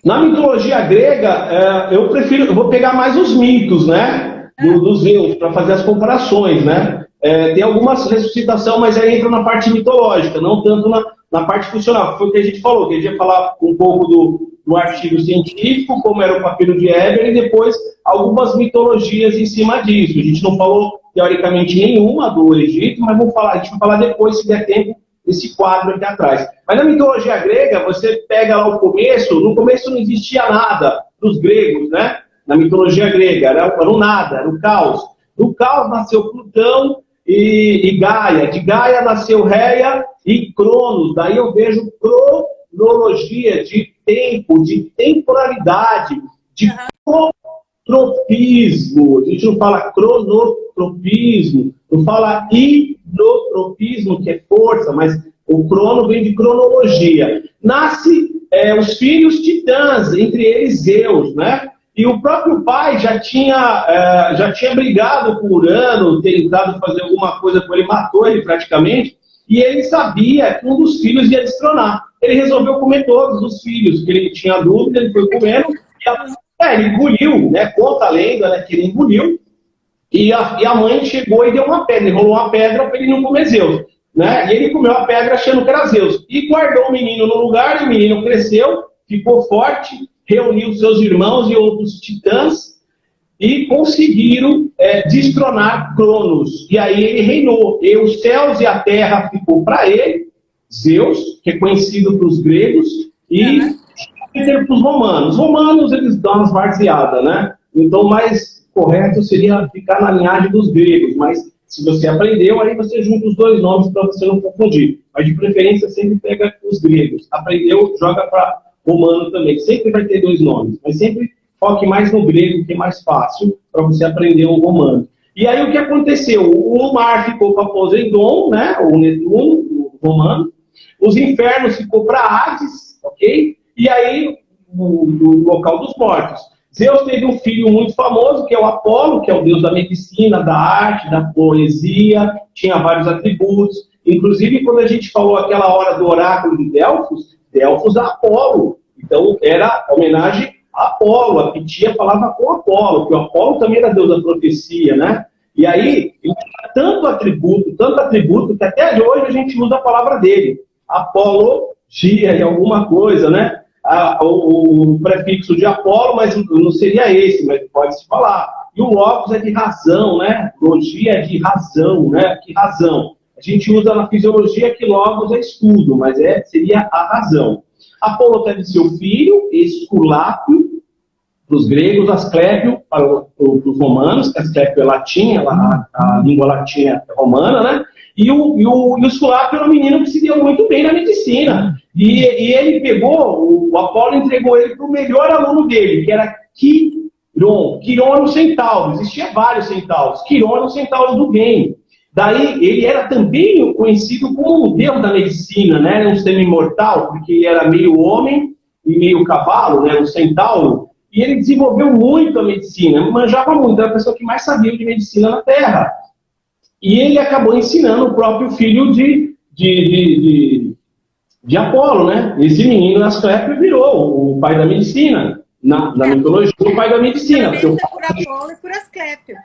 Na mitologia grega, eu vou pegar mais os mitos, né? Dos Zeus, para fazer as comparações, né? Tem algumas ressuscitação, mas aí entra na parte mitológica, não tanto na parte funcional. Foi o que a gente falou, que a gente ia falar um pouco do artigo científico, como era o papiro de Eber, e depois algumas mitologias em cima disso. A gente não falou, teoricamente, nenhuma do Egito, mas a gente vai falar depois, se der tempo, esse quadro aqui atrás. Mas na mitologia grega, você pega lá o começo, no começo não existia nada dos gregos, né? Na mitologia grega, era o nada, era o caos. Do caos nasceu Plutão e Gaia. De Gaia nasceu Réia e Cronos. Daí eu vejo cronologia de tempo, de temporalidade, de tropismo, a gente não fala cronotropismo, não fala hidrotropismo, que é força, mas o crono vem de cronologia. Nasce os filhos titãs, entre eles Zeus, né? E o próprio pai já tinha brigado com Urano, tentado fazer alguma coisa com ele, matou ele praticamente, e ele sabia que um dos filhos ia destronar. Ele resolveu comer todos os filhos, porque ele tinha dúvida, ele foi comendo, ele engoliu, né? Conta a lenda, né, que ele engoliu, e a mãe chegou e deu uma pedra, enrolou uma pedra para ele não comer Zeus. Né? E ele comeu a pedra achando que era Zeus. E guardou o menino no lugar, e o menino cresceu, ficou forte, reuniu seus irmãos e outros titãs, e conseguiram destronar Cronos. E aí ele reinou. E os céus e a terra ficou para ele, Zeus, que é conhecido para os gregos, e para os romanos. Os romanos, eles dão umas varzeadas, né? Então, o mais correto seria ficar na linhagem dos gregos, mas se você aprendeu, aí você junta os dois nomes para você não confundir. Mas de preferência sempre pega os gregos. Aprendeu, joga para romano também. Sempre vai ter dois nomes, mas sempre foque mais no grego, que é mais fácil para você aprender o romano. E aí o que aconteceu? O mar ficou para Poseidon, né? O Netuno, o romano. Os infernos ficou para Hades, ok? E aí o local dos mortos. Zeus teve um filho muito famoso, que é o Apolo, que é o deus da medicina, da arte, da poesia, tinha vários atributos. Inclusive, quando a gente falou aquela hora do oráculo de Delfos, Delfos é Apolo. Então, era homenagem a Apolo. A Pitia falava com Apolo, porque o Apolo também era deus da profecia, né? E aí, ele tinha tanto atributo, que até hoje a gente usa a palavra dele. Apologia e alguma coisa, né? O prefixo de Apolo, mas não seria esse, mas pode-se falar. E o logos é de razão, né? Logia é de razão, né? Que razão? A gente usa na fisiologia que logos é estudo, mas seria a razão. Apolo teve seu filho, Esculápio, para os gregos, Asclépio para os romanos, que Asclépio é latim, a língua latina é romana, né? E o Esculápio era um menino que se deu muito bem na medicina. E ele pegou, o Apolo entregou ele para o melhor aluno dele, que era Quiron. Quiron era um centauro, existia vários centauros. Quiron era um centauro do bem. Daí, ele era também conhecido como um deus da medicina, né? Era um semi-imortal, porque ele era meio homem e meio cavalo, né? Um centauro. E ele desenvolveu muito a medicina, manjava muito, era a pessoa que mais sabia de medicina na Terra. E ele acabou ensinando o próprio filho de Apolo, né? Esse menino, Asclépio, virou o pai da medicina. Na mitologia, o pai da medicina. Por Apolo e por Asclépio.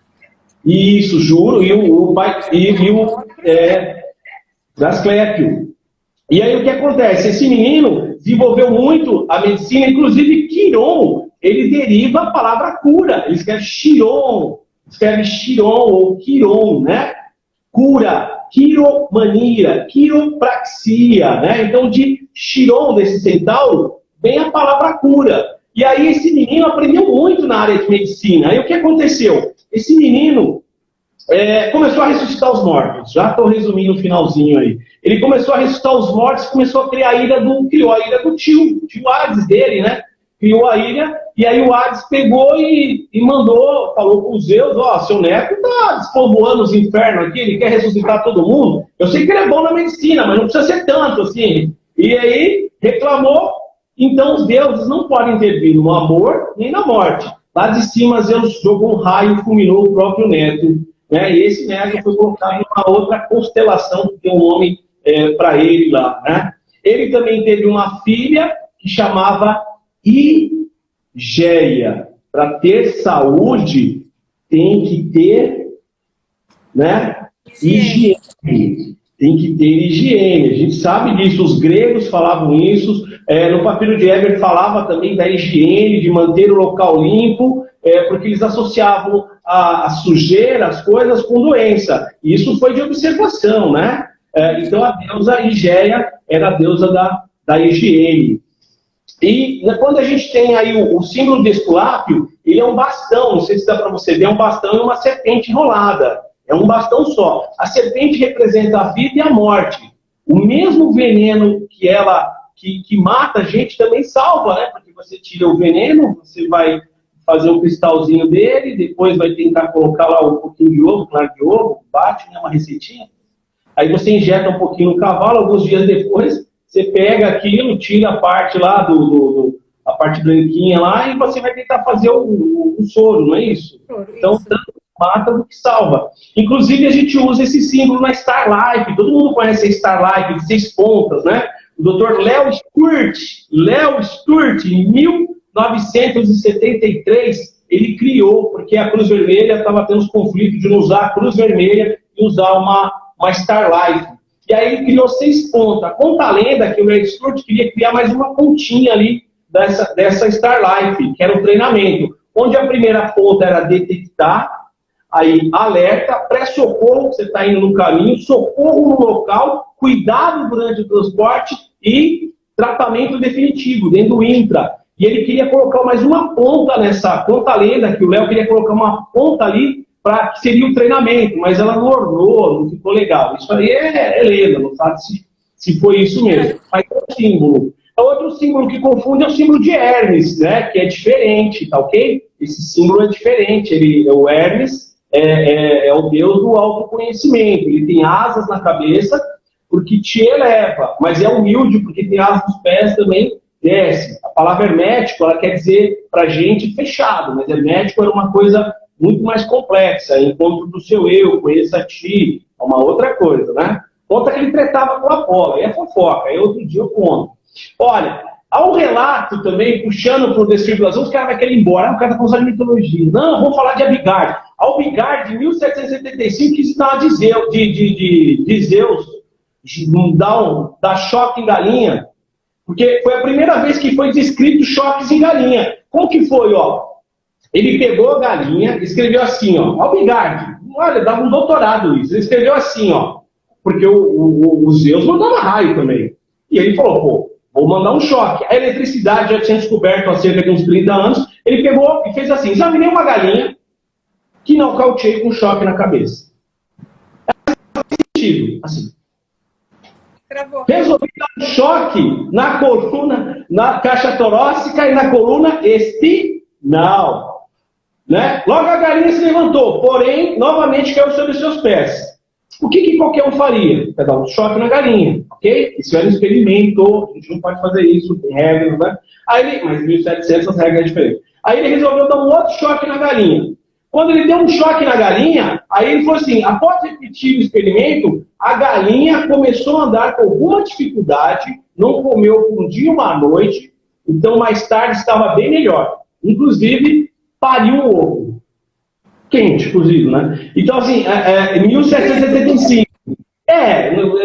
Isso, juro. E o pai Asclépio. E aí o que acontece? Esse menino desenvolveu muito a medicina, inclusive Quiron, ele deriva a palavra cura. Ele escreve Chiron ou Quiron, né? Cura, quiromania, quiropraxia, né? Então, de Chiron, desse centauro, vem a palavra cura. E aí esse menino aprendeu muito na área de medicina. Aí o que aconteceu? Esse menino começou a ressuscitar os mortos. Já estou resumindo o finalzinho aí. Ele começou a ressuscitar os mortos, começou a criar criou a ilha do tio Hades dele, né? Criou a ilha, e aí o Hades pegou e mandou, falou com os Zeus, seu neto está despovoando os infernos aqui, ele quer ressuscitar todo mundo. Eu sei que ele é bom na medicina, mas não precisa ser tanto assim. E aí reclamou, então os deuses não podem intervir no amor nem na morte. Lá de cima, Zeus jogou um raio e fulminou o próprio neto. Né? E esse neto foi colocado em uma outra constelação, que tem um nome para ele lá. Né? Ele também teve uma filha que chamava Higeia. Para ter saúde, tem que ter, né, higiene. Tem que ter higiene. A gente sabe disso. Os gregos falavam isso. No Papiro de Eber falava também da higiene, de manter o local limpo, porque eles associavam a sujeira, as coisas, com doença. E isso foi de observação, né? Então a deusa Higeia era a deusa da higiene. E quando a gente tem aí o símbolo de Esculápio, ele é um bastão, não sei se dá para você ver, é um bastão e uma serpente enrolada. É um bastão só. A serpente representa a vida e a morte. O mesmo veneno que mata a gente também salva, né? Porque você tira o veneno, você vai fazer o cristalzinho dele, depois vai tentar colocar lá um pouquinho de ovo, claro de ovo, bate, né, uma receitinha. Aí você injeta um pouquinho no cavalo, alguns dias depois, você pega aquilo, tira a parte lá, a parte branquinha lá, e você vai tentar fazer o soro, não é isso? Então, tanto mata do que salva. Inclusive, a gente usa esse símbolo na Star Life, todo mundo conhece a Star Life, de 6 pontas, né? O Dr. Léo Sturt, em 1973, ele criou, porque a Cruz Vermelha estava tendo os conflitos de não usar a Cruz Vermelha e usar uma Star Life. E aí ele criou 6 pontas. Conta a lenda que o Léo Sturt queria criar mais uma pontinha ali dessa Star Life, que era um treinamento, onde a primeira ponta era detectar, aí alerta, pré-socorro, você está indo no caminho, socorro no local, cuidado durante o transporte e tratamento definitivo, dentro do intra. E ele queria colocar mais uma ponta nessa, conta a lenda que o Léo queria colocar uma ponta ali, que seria o treinamento, mas ela não ornou, não ficou legal. Isso aí é lenda, não sabe se foi isso mesmo. Mas é um símbolo. Outro símbolo que confunde é o símbolo de Hermes, né? Que é diferente, tá ok? Esse símbolo é diferente. O Hermes é o deus do autoconhecimento. Ele tem asas na cabeça porque te eleva, mas é humilde porque tem asas nos pés também, desce. A palavra hermético, ela quer dizer pra gente fechado, mas hermético era uma coisa muito mais complexa. Encontro do seu eu, conheça ti, é uma outra coisa, né? Conta que ele tretava com a Apolo, aí é fofoca, aí outro dia eu conto. Olha, há um relato também, puxando para o desfibrilação, os caras vão querer ir embora, o cara está falando de mitologia. Não, vamos falar de Abigard. Abigard, em 1775, quis dar de Zeus, dar choque em galinha, porque foi a primeira vez que foi descrito choques em galinha. Como que foi, ó? Ele pegou a galinha, escreveu assim, ó, Abigard, olha, dava um doutorado isso, ele escreveu assim, ó, porque o Zeus mandava raio também. E ele falou, pô, vou mandar um choque. A eletricidade já tinha descoberto há cerca de uns 30 anos. Ele pegou e fez assim, examinei uma galinha que nocauteei com um choque na cabeça. Assim. Resolvi dar um choque na coluna, na caixa torácica e na coluna espinal. Né? Logo a galinha se levantou, porém, novamente caiu sobre seus pés. O que qualquer um faria? Dar um choque na galinha, ok? Isso é um experimento, a gente não pode fazer isso, tem regras, né? Mas em 1700 as regras é diferente. Aí ele resolveu dar um outro choque na galinha. Quando ele deu um choque na galinha, aí ele falou assim, após repetir o experimento, a galinha começou a andar com alguma dificuldade, não comeu por um dia e uma noite, então mais tarde estava bem melhor. Inclusive, pariu um ovo. Quente, inclusive, né? Então, assim, em 1775.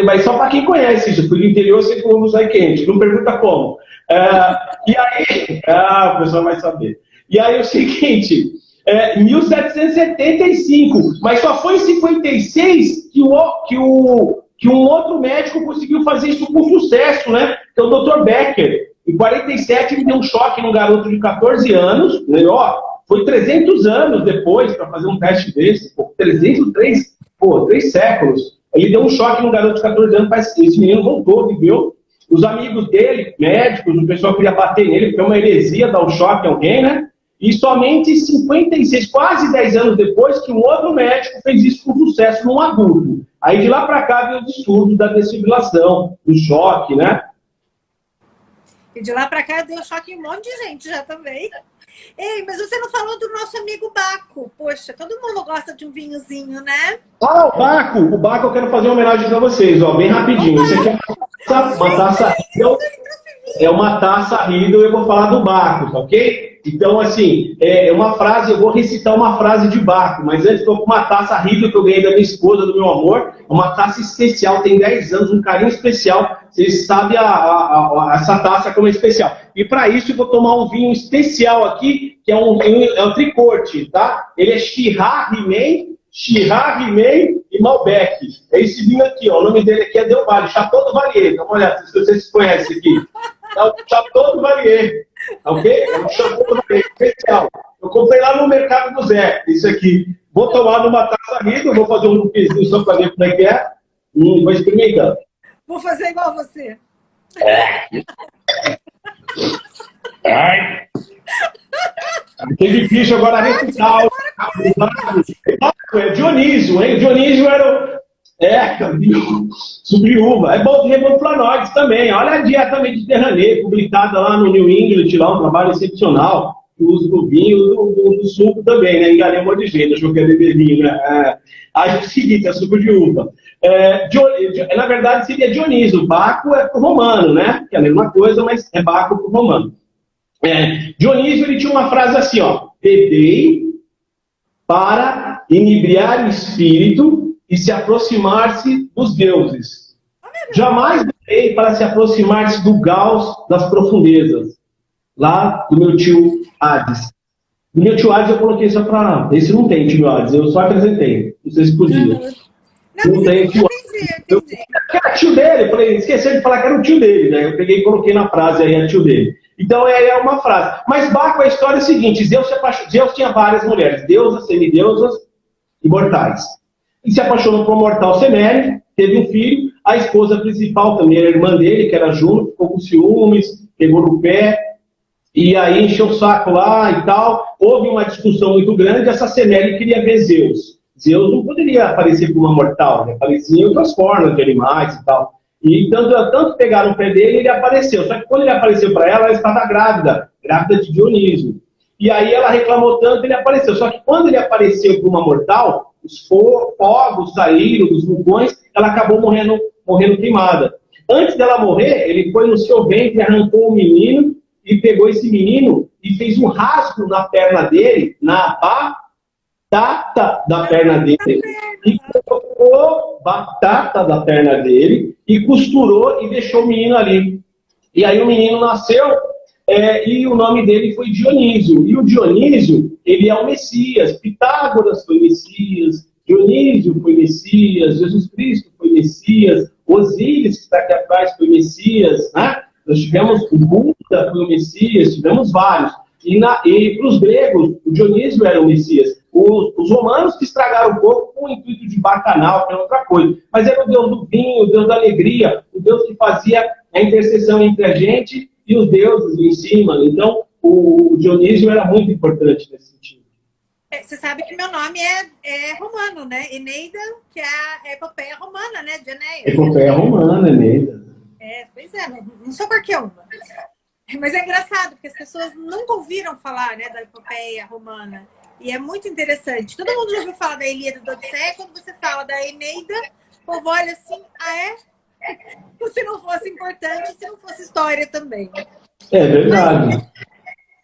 Mas só para quem conhece isso, porque no interior sempre o ovo sai quente, não pergunta como. E aí, o pessoal vai saber. E aí é o seguinte, 1775, mas só foi em 56 que um outro médico conseguiu fazer isso com sucesso, né? Que é o Dr. Becker. Em 47 ele deu um choque num garoto de 14 anos, né? Foi 300 anos depois para fazer um teste desse, 3 séculos. Ele deu um choque num garoto de 14 anos, parece que esse menino voltou, viveu. Os amigos dele, médicos, o pessoal queria bater nele, porque é uma heresia dar um choque em alguém, né? E somente 56, quase 10 anos depois, que um outro médico fez isso com sucesso num adulto. Aí de lá para cá veio os estudos da desfibrilação, do choque, né? E de lá para cá deu choque em um monte de gente já também. Ei, mas você não falou do nosso amigo Baco. Poxa, todo mundo gosta de um vinhozinho, né? Ah, o Baco! O Baco eu quero fazer uma homenagem para vocês, ó, bem rapidinho. Isso aqui é uma taça Riedel. É uma taça Riedel e eu vou falar do Baco, tá ok? Então, assim, é uma frase, eu vou recitar uma frase de Baco, mas antes estou com uma taça Riedel que eu ganhei da minha esposa, do meu amor. É uma taça especial, tem 10 anos, um carinho especial. Vocês sabem essa taça como é especial. E para isso eu vou tomar um vinho especial aqui, que é um tricorte, tá? Ele é Shiraz Rimet e Malbec. É esse vinho aqui, ó. O nome dele aqui é Del Valle, Chateau do Vallier. Dá uma olhada, se vocês conhecem aqui. É o Chateau do Vallier, ok? É um Chateau do Vallier especial. Eu comprei lá no Mercado do Zé, isso aqui. Vou tomar numa taça Riedel, vou fazer um pezinho só para ver como é que é. Vou experimentando. Vou fazer igual você. Ai. Aquele bicho agora refutar. É Dionísio, hein? Dionísio era subiúva. É bom de riboflavanoides também. Olha a dieta mediterrânea, publicada lá no New England, lá um trabalho excepcional. O uso do vinho, do suco também, né? Enganei um monte de gente, achou que ia beber vinho, né? Aí é o seguinte, é suco de uva. Na verdade, seria Dionísio. Baco é pro romano, né? Que é a mesma coisa, mas é Baco pro romano. Dionísio, ele tinha uma frase assim, ó. Bebei para inebriar o espírito e se aproximar-se dos deuses. Jamais bebei para se aproximar-se do Gauss das profundezas. Lá do meu tio Hades. Do meu tio Hades eu coloquei só para... Esse não tem tio Hades, eu só apresentei. Não sei se podia. Não tem tio Hades. Era tio dele, eu falei, esqueci de falar que era o tio dele, né? Eu peguei e coloquei na frase aí, é tio dele. Então é uma frase. Mas Baco, a história é a seguinte, Zeus tinha várias mulheres, deusas, semideusas e mortais. E se apaixonou por um mortal Semele, teve um filho, a esposa principal também era irmã dele, que era Juno, ficou com ciúmes, pegou no pé, e aí encheu o saco lá e tal. Houve uma discussão muito grande, essa Semele queria ver Zeus. Zeus não poderia aparecer como uma mortal, ele aparecia em outras formas de animais e tal. E tanto pegaram o pé dele, ele apareceu. Só que quando ele apareceu para ela estava grávida de Dionísio. E aí ela reclamou tanto, ele apareceu. Só que quando ele apareceu para uma mortal, os fogos saíram dos vulcões, ela acabou morrendo queimada. Antes dela morrer, ele foi no seu ventre, arrancou o menino, e pegou esse menino e fez um rasgo na perna dele, na batata da perna dele, e colocou batata da perna dele, e costurou e deixou o menino ali. E aí o menino nasceu, e o nome dele foi Dionísio. E o Dionísio, ele é o Messias. Pitágoras foi Messias, Dionísio foi Messias, Jesus Cristo foi Messias, Osíris, que está aqui atrás, foi Messias, né? Nós tivemos o Buda, foi o Messias, tivemos vários. E para os gregos, o Dionísio era o Messias. Os romanos que estragaram o corpo com o intuito de bacanal, que é outra coisa. Mas era o Deus do vinho, o Deus da alegria, o Deus que fazia a interseção entre a gente e os deuses em cima. Então, o Dionísio era muito importante nesse sentido. Você sabe que meu nome é romano, né? Eneida, que é a epopeia romana, né? De Enéas. Epopeia romana, Eneida. Pois é, não sou qualquer uma. Mas é engraçado, porque as pessoas nunca ouviram falar, né, da epopeia romana. E é muito interessante. Todo mundo já ouviu falar da Ilíada e da Odisseia. Quando você fala da Eneida, o povo olha assim, se não fosse importante, se não fosse história também. É verdade.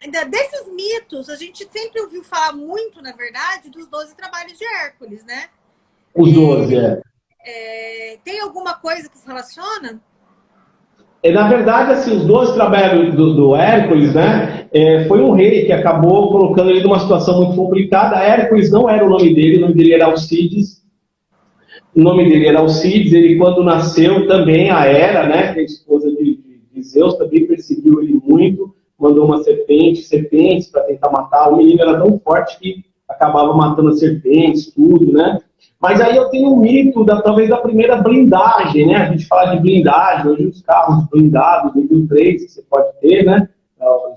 Mas, desses mitos, a gente sempre ouviu falar muito, na verdade, dos 12 trabalhos de Hércules, né? Os 12, tem alguma coisa que se relaciona? Na verdade, assim, os 12 trabalhos do Hércules, né, foi um rei que acabou colocando ele numa situação muito complicada. Hércules não era o nome dele era Alcides. O nome dele era Alcides. Ele, quando nasceu, também a Hera, né, que é a esposa de Zeus, também perseguiu ele muito, mandou uma serpentes para tentar matar. O menino era tão forte que acabava matando as serpentes, tudo, né? Mas aí eu tenho um mito, talvez da primeira blindagem, né? A gente fala de blindagem, hoje os carros blindados, nível 3, que você pode ter, né?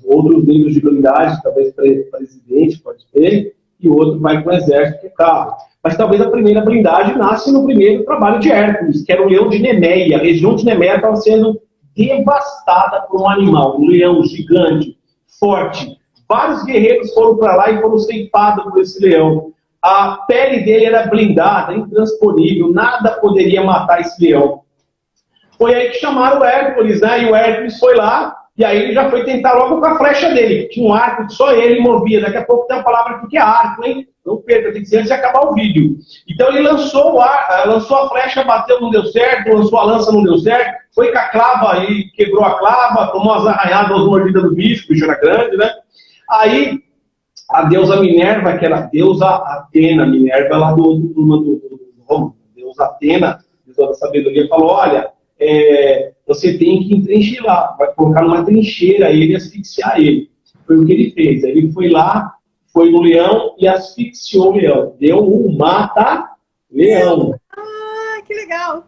Outros níveis de blindagem, talvez presidente pode ter, e outro vai com o exército, que é carro. Mas talvez a primeira blindagem nasce no primeiro trabalho de Hércules, que era o leão de Nemeia. A região de Nemeia estava sendo devastada por um animal, um leão gigante, forte. Vários guerreiros foram para lá e foram ceifados por esse leão. A pele dele era blindada, intransponível, nada poderia matar esse leão. Foi aí que chamaram o Hércules, né? E o Hércules foi lá, e aí ele já foi tentar logo com a flecha dele. Tinha um arco que só ele movia. Daqui a pouco tem a palavra aqui que é arco, hein? Não perca, tem que ser antes de acabar o vídeo. Então ele lançou a flecha, bateu, não deu certo, lançou a lança, não deu certo, foi com a clava e quebrou a clava, tomou as arranhadas, as mordidas do bicho, o bicho era grande, né? Aí a deusa Minerva, que era a deusa Atena, Minerva lá do Roma, deusa Atena, deusa da sabedoria, falou, olha, você tem que entrincheirar, vai colocar numa trincheira ele e asfixiar ele. Foi o que ele fez. Ele foi lá, foi no leão e asfixiou o leão. Deu um mata-leão. Ah, que legal.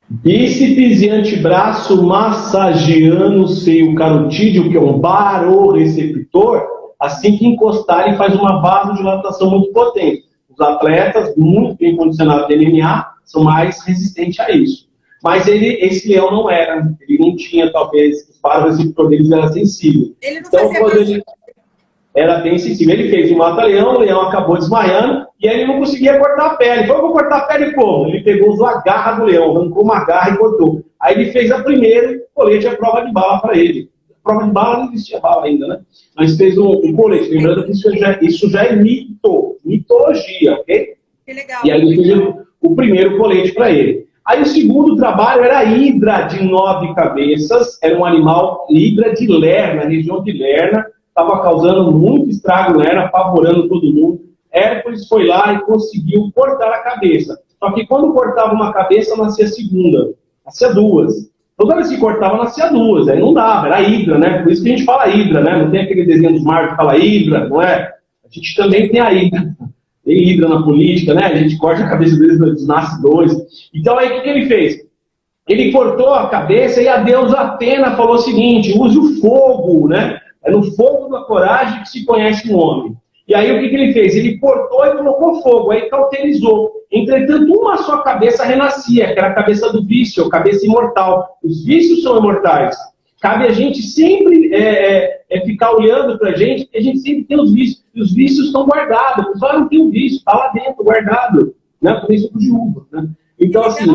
Bíceps e antebraço massageando o seio carotídeo, que é um baroreceptor, assim que encostar, ele faz uma vasodilatação muito potente. Os atletas muito bem condicionados de MMA são mais resistentes a isso. Mas esse leão não era, ele não tinha, talvez, os parasitos deles eram sensíveis. Ele não então, fazia quando ele era bem sensível, ele fez um mata-leão, o leão acabou desmaiando, e aí ele não conseguia cortar a pele. Foi, vou cortar a pele como? Ele pegou, usou a garra do leão, arrancou uma garra e cortou. Aí ele fez a primeira colete, a prova de bala para ele. A prova de bala não existia bala ainda, né? Mas fez um colete, lembrando que isso já é mitologia, ok? Que legal. E aí ele fez o primeiro colete para ele. Aí o segundo trabalho era a hidra de 9 cabeças, era um animal, hidra de Lerna, região de Lerna, estava causando muito estrago em Lerna, apavorando todo mundo. Hércules foi lá e conseguiu cortar a cabeça. Só que quando cortava uma cabeça, nascia a segunda, nascia duas. Toda vez que cortava, nascia duas, aí não dava, era hidra, né? Por isso que a gente fala hidra, né? Não tem aquele desenho dos Marvel que fala hidra, não é? A gente também tem a hidra. Tem hidra na política, né? A gente corta a cabeça deles, nasce dois. Então aí o que ele fez? Ele cortou a cabeça e a deusa Atena falou o seguinte: use o fogo, né? É no fogo da coragem que se conhece um homem. E aí o que ele fez? Ele cortou e colocou fogo, aí cauterizou. Entretanto, uma só cabeça renascia, que era a cabeça do vício, a cabeça imortal. Os vícios são imortais. Cabe a gente sempre ficar olhando para a gente, porque a gente sempre tem os vícios. E os vícios estão guardados. O pessoal não tem um vício, está lá dentro, guardado. Né? Por isso de uva. Né? Então, assim,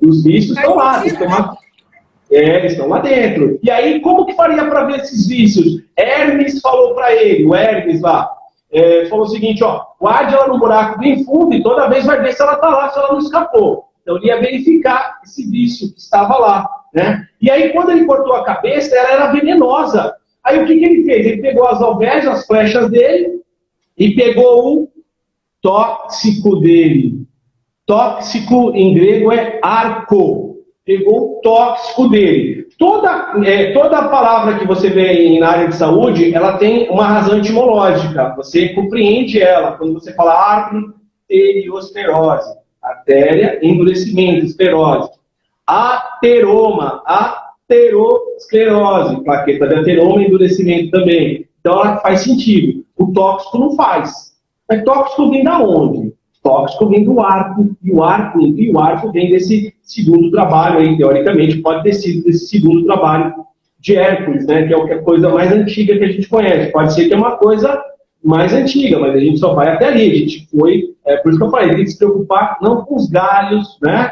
os vícios estão lá. Eles estão lá dentro. E aí, como que faria para ver esses vícios? Hermes falou para ele, o Hermes lá, falou o seguinte, ó, guarde ela no buraco bem fundo e toda vez vai ver se ela está lá, se ela não escapou. Então, ele ia verificar esse vício que estava lá. Né? E aí, quando ele cortou a cabeça, ela era venenosa. Aí, o que ele fez? Ele pegou as alvejas, as flechas dele, e pegou o tóxico dele. Tóxico, em grego, é arco. Pegou o tóxico dele. Toda palavra que você vê na área de saúde, ela tem uma razão etimológica. Você compreende ela. Quando você fala arteriosclerose, artéria, endurecimento, esclerose. Ateroma, aterosclerose, plaqueta de ateroma, endurecimento também. Então, ela faz sentido. O tóxico não faz. Mas tóxico vem da onde? Tóxico vem do arco, e o arco vem desse segundo trabalho aí, teoricamente, pode ter sido desse segundo trabalho de Hércules, né, que é a coisa mais antiga que a gente conhece. Pode ser que é uma coisa mais antiga, mas a gente só vai até ali. A gente foi, por isso que eu falei, tem que se preocupar não com os galhos, né,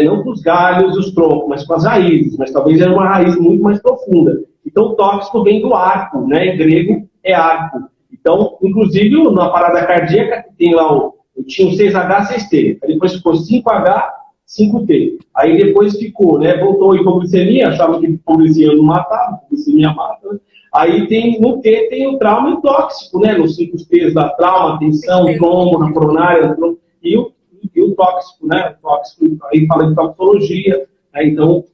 não com os galhos, os troncos, mas com as raízes, mas talvez era uma raiz muito mais profunda. Então, o tóxico vem do arco, né, em grego é arco. Então, inclusive, na parada cardíaca, tem lá eu tinha um 6H, 6T. Aí depois ficou 5H, 5T. Aí depois ficou, né? Voltou a hipoglicemia, achava que hipoglicemia não matava, hipoglicemia mata. Né? Aí no T tem o trauma e o tóxico, né? Nos 5 T's da trauma, tensão, trombo, na coronária, e o tóxico, né? O tóxico, aí fala de toxicologia. Né? Então,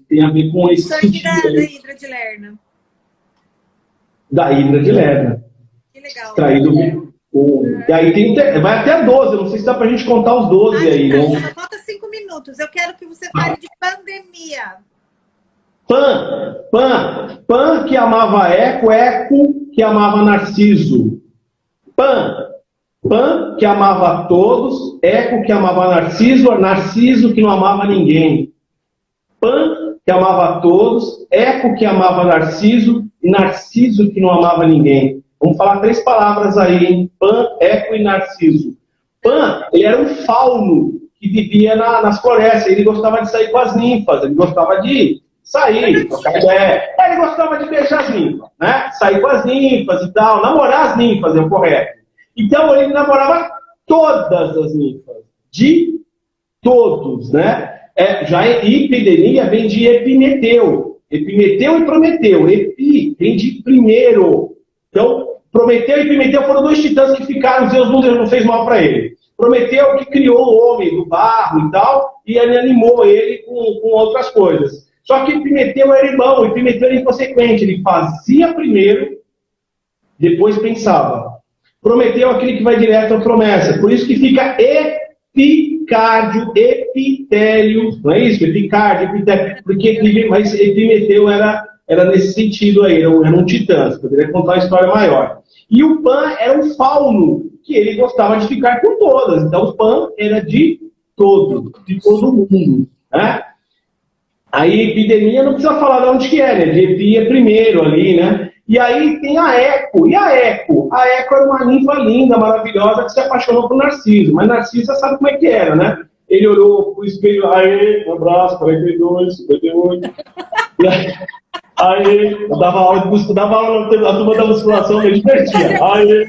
tem a ver com esse sentido. Da hidra de Lerna. Da hidra de Lerna. Que legal. Extraído. E aí vai até 12, não sei se dá pra gente contar os 12 aí, tá, né? só falta 5 minutos. Eu quero que você fale de pandemia. Pan que amava Eco que amava Narciso. Pan que amava todos, Eco que amava Narciso que não amava ninguém. Pan que amava todos, Eco que amava Narciso e Narciso que não amava ninguém. Vamos falar 3 palavras aí, hein? Pan, Eco e Narciso. Pan, ele era um fauno que vivia nas florestas. Ele gostava de sair com as ninfas, ele gostava de sair, trocar ideia. Ele gostava de beijar as ninfas, né? Sair com as ninfas e tal. Namorar as ninfas é o correto. Então, ele namorava todas as ninfas. De todos, né? Já epidemia vem de Epimeteu. Epimeteu e Prometeu. Epi vem de primeiro. Então, Prometeu e Epimeteu foram 2 titãs que ficaram, Zeus não fez mal para ele. Prometeu que criou o homem do barro e tal, e ele animou ele com outras coisas. Só que Epimeteu era irmão, Epimeteu era inconsequente, ele fazia primeiro, depois pensava. Prometeu aquele que vai direto à promessa, por isso que fica epicárdio, epitélio, não é isso? Epicárdio, epitélio, porque Epimeteu era era nesse sentido aí, era um titã, você poderia contar uma história maior. E o Pan era um fauno, que ele gostava de ficar com todas. Então o Pan era de todo mundo, né? Aí Epideminha não precisa falar de onde que é, né? De Epi é primeiro ali, né? E aí tem a Eco. E a Eco? A Eco era uma ninfa linda, maravilhosa, que se apaixonou por Narciso. Mas Narciso, você sabe como é que era, né? Ele olhou pro espelho, aí, um abraço, 42, 58. E aí, eu dava aula na turma da musculação, me divertia. Aí,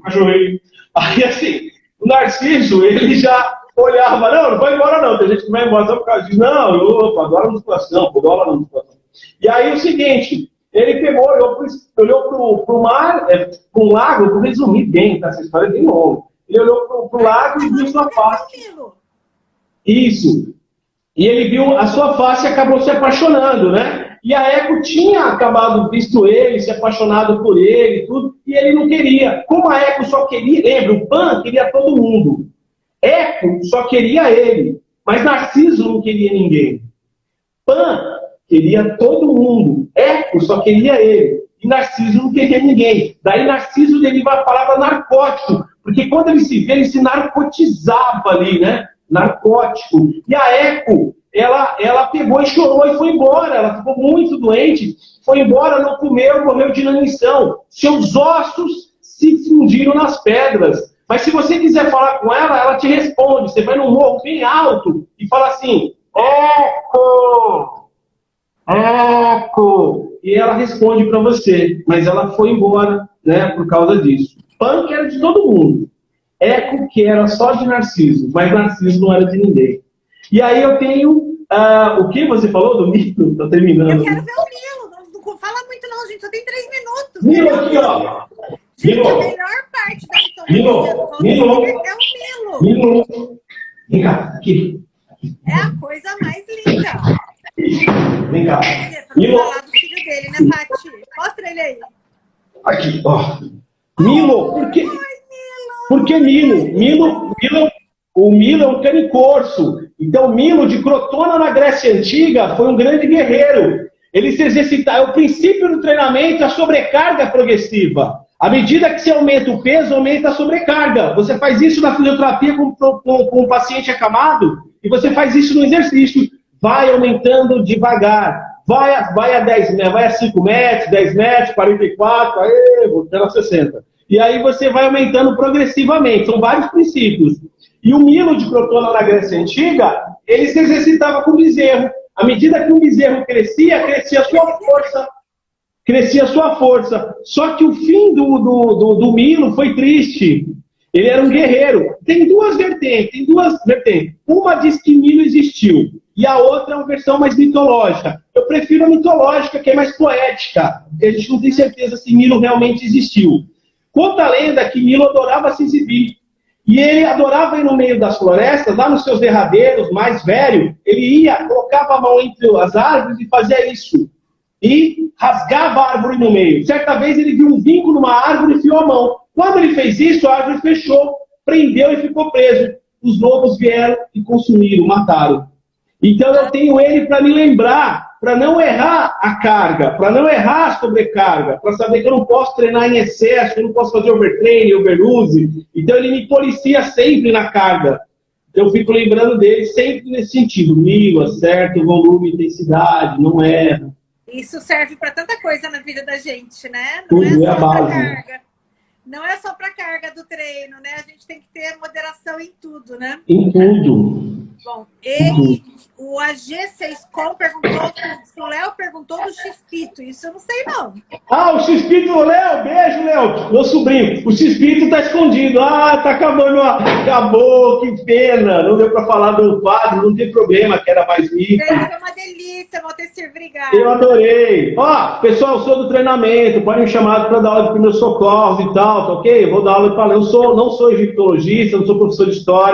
cachorrinho. Aí, assim, o Narciso, ele já olhava, não vai embora não, tem gente que vai embora só por causa disso. Não, opa, adoro musculação, vou dar aula na musculação. E aí, o seguinte, ele pegou, olhou pro mar, pro lago, vou resumir bem, tá? Essa história é bem longa. Ele olhou pro lago e viu sua face. Isso. E ele viu a sua face e acabou se apaixonando, né? E a Eco tinha acabado visto ele, se apaixonado por ele e tudo, e ele não queria. Como a Eco só queria, lembra, o Pan queria todo mundo. Eco só queria ele, mas Narciso não queria ninguém. Pan queria todo mundo. Eco só queria ele. E Narciso não queria ninguém. Daí Narciso deriva a palavra narcótico, porque quando ele se vê, ele se narcotizava ali, né? Narcótico. E a Eco, ela pegou e chorou e foi embora. Ela ficou muito doente, foi embora, não comeu, morreu de inanição. Seus ossos se fundiram nas pedras. Mas se você quiser falar com ela, ela te responde. Você vai num morro bem alto e fala assim, Eco! Eco! E ela responde para você. Mas ela foi embora, né, por causa disso. Pan que era de todo mundo. Eco que era só de Narciso. Mas Narciso não era de ninguém. E aí eu tenho... o que você falou do Milo? Estou terminando. Eu quero ver o Milo. Não fala muito não, gente. Só tem 3 minutos. Milo aqui, ó. Gente, Milo. a melhor parte da mitologia é o Milo. Milo. Vem cá, aqui. É a coisa mais linda. Vem cá. Pra não falar do filho dele, né, Paty? Mostra ele aí. Aqui, ó. Milo, por que... Por que Milo? O Milo é um canicorso. Então, Milo, de Crotona na Grécia Antiga, foi um grande guerreiro. Ele se exercitava. É o princípio do treinamento, a sobrecarga progressiva. À medida que você aumenta o peso, aumenta a sobrecarga. Você faz isso na fisioterapia com o paciente acamado e você faz isso no exercício. Vai aumentando devagar. Vai a 10 metros, vai a 5 metros, 10 metros, 44, aí, voltando a 60. E aí você vai aumentando progressivamente. São vários princípios. E o Milo de Crotona na Grécia Antiga, ele se exercitava com o bezerro. À medida que o bezerro crescia a sua força. Crescia a sua força. Só que o fim do Milo foi triste. Ele era um guerreiro. Tem duas vertentes. Uma diz que Milo existiu. E a outra é uma versão mais mitológica. Eu prefiro a mitológica, que é mais poética. Porque a gente não tem certeza se Milo realmente existiu. Conta a lenda que Milo adorava se exibir. E ele adorava ir no meio das florestas, lá nos seus derradeiros, mais velho. Ele ia, colocava a mão entre as árvores e fazia isso. E rasgava a árvore no meio. Certa vez ele viu um vinco numa árvore e enfiou a mão. Quando ele fez isso, a árvore fechou, prendeu e ficou preso. Os lobos vieram e consumiram, mataram. Então eu tenho ele para me lembrar, para não errar a carga, para não errar a sobrecarga, para saber que eu não posso treinar em excesso, que eu não posso fazer overtraining, overuse. Então ele me policia sempre na carga. Eu fico lembrando dele sempre nesse sentido. Milo, acerta o volume, intensidade, não erra. Isso serve para tanta coisa na vida da gente, né? Não tudo é a base. Carga. Não é só para carga do treino, né? A gente tem que ter moderação em tudo, né? Em tudo. Bom, ele, o AG6Com perguntou, o Léo perguntou do X-Pito. Isso eu não sei, não. O X-Pito, Léo, beijo, Léo. Meu sobrinho, o X-Pito tá escondido. Tá acabando. Acabou, que pena. Não deu para falar do quadro, não tem problema, que era mais mito. Foi uma delícia, Valtecir, obrigada. Eu adorei. Pessoal, eu sou do treinamento, podem me chamar para dar aula de primeiros socorros e tal, tá ok? Eu vou dar aula para ler. Eu não sou egiptologista, não sou professor de história.